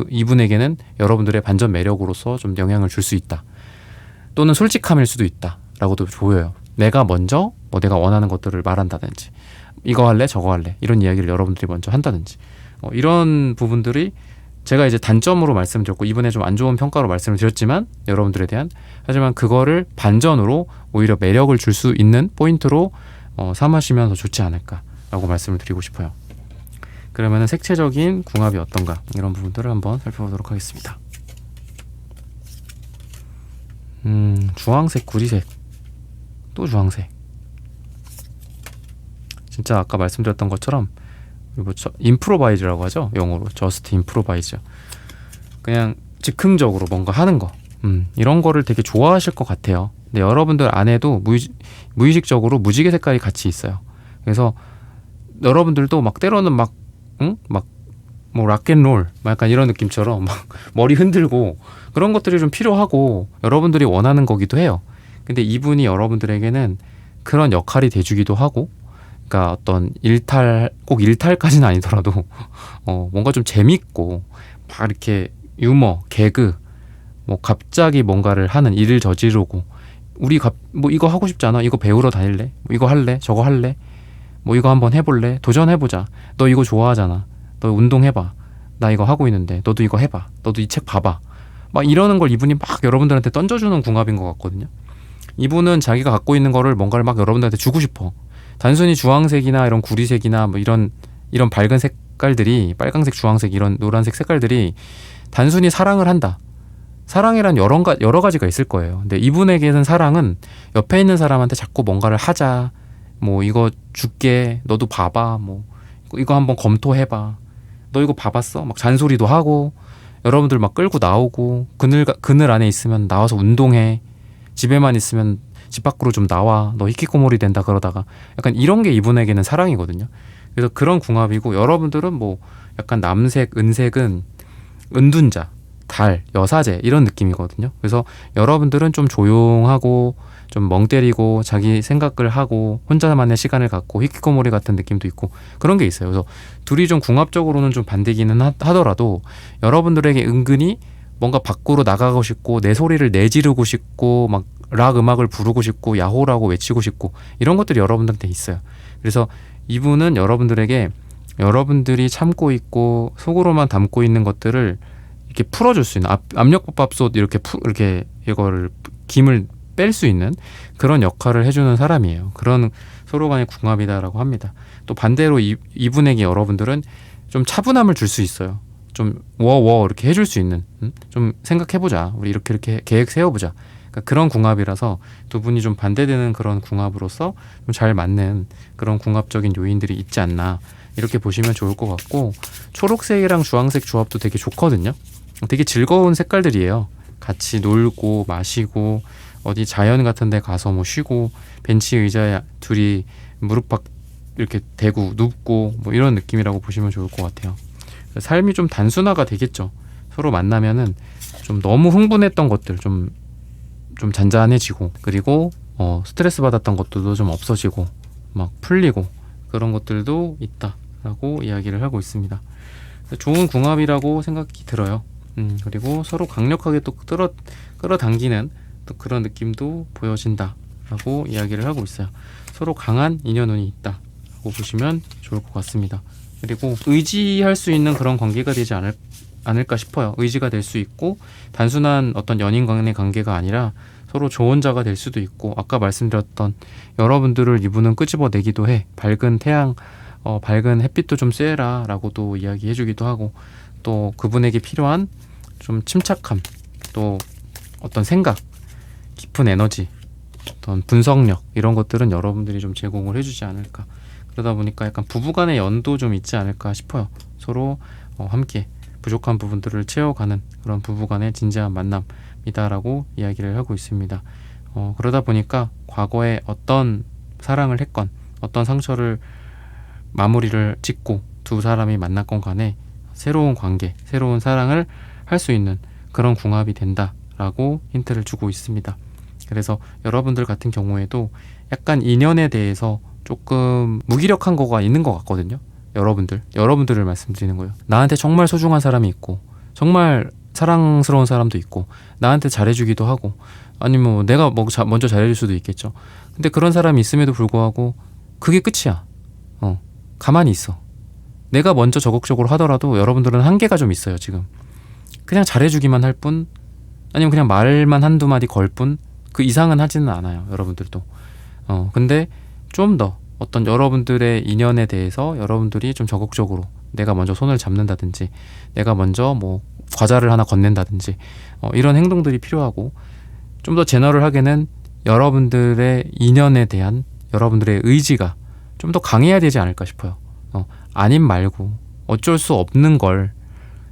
이분에게는 여러분들의 반전 매력으로서 좀 영향을 줄 수 있다. 또는 솔직함일 수도 있다 라고도 보여요. 내가 먼저 내가 원하는 것들을 말한다든지, 이거 할래 저거 할래 이런 이야기를 여러분들이 먼저 한다든지, 이런 부분들이 제가 이제 단점으로 말씀드렸고 이번에 좀 안 좋은 평가로 말씀을 드렸지만 여러분들에 대한, 하지만 그거를 반전으로 오히려 매력을 줄 수 있는 포인트로 삼으시면 더 좋지 않을까라고 말씀을 드리고 싶어요. 그러면은 색채적인 궁합이 어떤가, 이런 부분들을 한번 살펴보도록 하겠습니다. 주황색, 구리색, 또 주황색. 진짜 아까 말씀드렸던 것처럼 임프로바이즈라고 하죠, 영어로. 저스트 임프로바이즈. 그냥 즉흥적으로 뭔가 하는 거, 이런 거를 되게 좋아하실 것 같아요. 근데 여러분들 안에도 무의식적으로 무지개 색깔이 같이 있어요. 그래서 여러분들도 막 때로는 뭐 락앤롤 약간 이런 느낌처럼 막 머리 흔들고 그런 것들이 좀 필요하고 여러분들이 원하는 거기도 해요. 근데 이분이 여러분들에게는 그런 역할이 돼주기도 하고, 그러니까 어떤 꼭 일탈까지는 아니더라도 뭔가 좀 재밌고 막 이렇게 유머, 개그, 뭐 갑자기 뭔가를 하는, 일을 저지르고, 우리 뭐 이거 하고 싶지 않아? 이거 배우러 다닐래? 뭐 이거 할래? 저거 할래? 뭐 이거 한번 해볼래? 도전해보자. 너 이거 좋아하잖아. 너 운동해봐. 나 이거 하고 있는데 너도 이거 해봐. 너도 이 책 봐봐. 막 이러는 걸 이분이 막 여러분들한테 던져주는 궁합인 것 같거든요. 이분은 자기가 갖고 있는 거를 뭔가를 막 여러분들한테 주고 싶어. 단순히 주황색이나 이런 구리색이나 뭐 이런 밝은 색깔들이, 빨강색, 주황색, 이런 노란색 색깔들이 단순히 사랑을 한다. 사랑이란 여러 가지가 있을 거예요. 근데 이분에게는 사랑은 옆에 있는 사람한테 자꾸 뭔가를 하자. 뭐 이거 줄게. 너도 봐봐. 뭐 이거 한번 검토해봐. 너 이거 봐봤어? 막 잔소리도 하고, 여러분들 막 끌고 나오고, 그늘 안에 있으면 나와서 운동해. 집에만 있으면 집 밖으로 좀 나와. 너 히키코모리 된다 그러다가, 약간 이런 게 이분에게는 사랑이거든요. 그래서 그런 궁합이고, 여러분들은 뭐 약간 남색, 은색은 은둔자, 달, 여사제 이런 느낌이거든요. 그래서 여러분들은 좀 조용하고 좀 멍 때리고 자기 생각을 하고 혼자만의 시간을 갖고 히키코모리 같은 느낌도 있고 그런 게 있어요. 그래서 둘이 좀 궁합적으로는 좀 반대기는 하더라도 여러분들에게 은근히 뭔가 밖으로 나가고 싶고 내 소리를 내지르고 싶고 막 락 음악을 부르고 싶고 야호라고 외치고 싶고 이런 것들이 여러분들한테 있어요. 그래서 이분은 여러분들에게 여러분들이 참고 있고 속으로만 담고 있는 것들을 이렇게 풀어줄 수 있는, 압력밥솥 이렇게 이거를 김을 뺄 수 있는 그런 역할을 해주는 사람이에요. 그런 서로 간의 궁합이다라고 합니다. 또 반대로 이분에게 여러분들은 좀 차분함을 줄 수 있어요. 좀 이렇게 해줄 수 있는, 좀 생각해보자, 우리 이렇게 계획 세워보자. 그러니까 그런 궁합이라서 두 분이 좀 반대되는 그런 궁합으로서 좀 잘 맞는 그런 궁합적인 요인들이 있지 않나, 이렇게 보시면 좋을 것 같고, 초록색이랑 주황색 조합도 되게 좋거든요. 되게 즐거운 색깔들이에요. 같이 놀고 마시고 어디 자연 같은 데 가서 뭐 쉬고 벤치 의자에 둘이 무릎 박 이렇게 대고 눕고 뭐 이런 느낌이라고 보시면 좋을 것 같아요. 삶이 좀 단순화가 되겠죠. 서로 만나면은 좀 너무 흥분했던 것들 좀 잔잔해지고, 그리고 스트레스 받았던 것들도 좀 없어지고 막 풀리고 그런 것들도 있다라고 이야기를 하고 있습니다. 좋은 궁합이라고 생각이 들어요. 그리고 서로 강력하게 또 끌어당기는 또 그런 느낌도 보여진다라고 이야기를 하고 있어요. 서로 강한 인연운이 있다라고 보시면 좋을 것 같습니다. 그리고 의지할 수 있는 그런 관계가 되지 않을까 싶어요. 의지가 될 수 있고 단순한 어떤 연인 간의 관계가 아니라 서로 조언자가 될 수도 있고, 아까 말씀드렸던 여러분들을 이분은 끄집어내기도 해. 밝은 태양, 밝은 햇빛도 좀 쐬라 라고도 이야기해 주기도 하고, 또 그분에게 필요한 좀 침착함, 또 어떤 생각, 깊은 에너지, 어떤 분석력, 이런 것들은 여러분들이 좀 제공을 해주지 않을까. 그러다 보니까 약간 부부간의 연도 좀 있지 않을까 싶어요. 서로 함께 부족한 부분들을 채워가는 그런 부부간의 진지한 만남이다라고 이야기를 하고 있습니다. 그러다 보니까 과거에 어떤 사랑을 했건 어떤 상처를 마무리를 짓고 두 사람이 만났건 간에 새로운 관계, 새로운 사랑을 할 수 있는 그런 궁합이 된다라고 힌트를 주고 있습니다. 그래서 여러분들 같은 경우에도 약간 인연에 대해서 조금 무기력한 거가 있는 것 같거든요. 여러분들을 말씀드리는 거예요. 나한테 정말 소중한 사람이 있고 정말 사랑스러운 사람도 있고 나한테 잘해주기도 하고 아니면 뭐 내가 먼저 잘해줄 수도 있겠죠. 근데 그런 사람이 있음에도 불구하고 그게 끝이야. 가만히 있어. 내가 먼저 적극적으로 하더라도 여러분들은 한계가 좀 있어요. 지금 그냥 잘해주기만 할 뿐, 아니면 그냥 말만 한두 마디 걸 뿐, 그 이상은 하지는 않아요. 여러분들도. 근데 좀 더 어떤 여러분들의 인연에 대해서 여러분들이 좀 적극적으로 내가 먼저 손을 잡는다든지 내가 먼저 뭐 과자를 하나 건넨다든지 이런 행동들이 필요하고, 좀 더 제너럴하게는 여러분들의 인연에 대한 여러분들의 의지가 좀 더 강해야 되지 않을까 싶어요. 아님 말고 어쩔 수 없는 걸,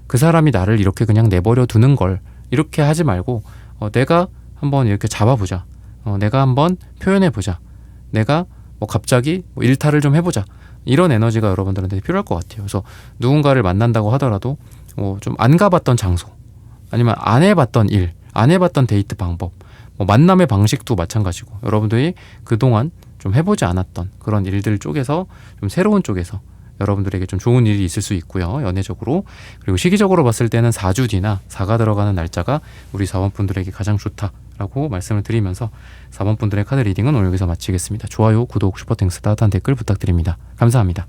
그 사람이 나를 이렇게 그냥 내버려 두는 걸 이렇게 하지 말고 내가 한번 이렇게 잡아보자. 내가 한번 표현해보자. 내가 뭐 갑자기 뭐 일탈을 좀 해보자. 이런 에너지가 여러분들한테 필요할 것 같아요. 그래서 누군가를 만난다고 하더라도 좀 안 가봤던 장소, 아니면 안 해봤던 일, 안 해봤던 데이트 방법, 뭐 만남의 방식도 마찬가지고 여러분들이 그동안 좀 해보지 않았던 그런 일들 쪽에서 좀 새로운 쪽에서 여러분들에게 좀 좋은 일이 있을 수 있고요. 연애적으로. 그리고 시기적으로 봤을 때는 4주 뒤나 4가 들어가는 날짜가 우리 4번 분들에게 가장 좋다라고 말씀을 드리면서 4번 분들의 카드 리딩은 오늘 여기서 마치겠습니다. 좋아요, 구독, 슈퍼땡스, 따뜻한 댓글 부탁드립니다. 감사합니다.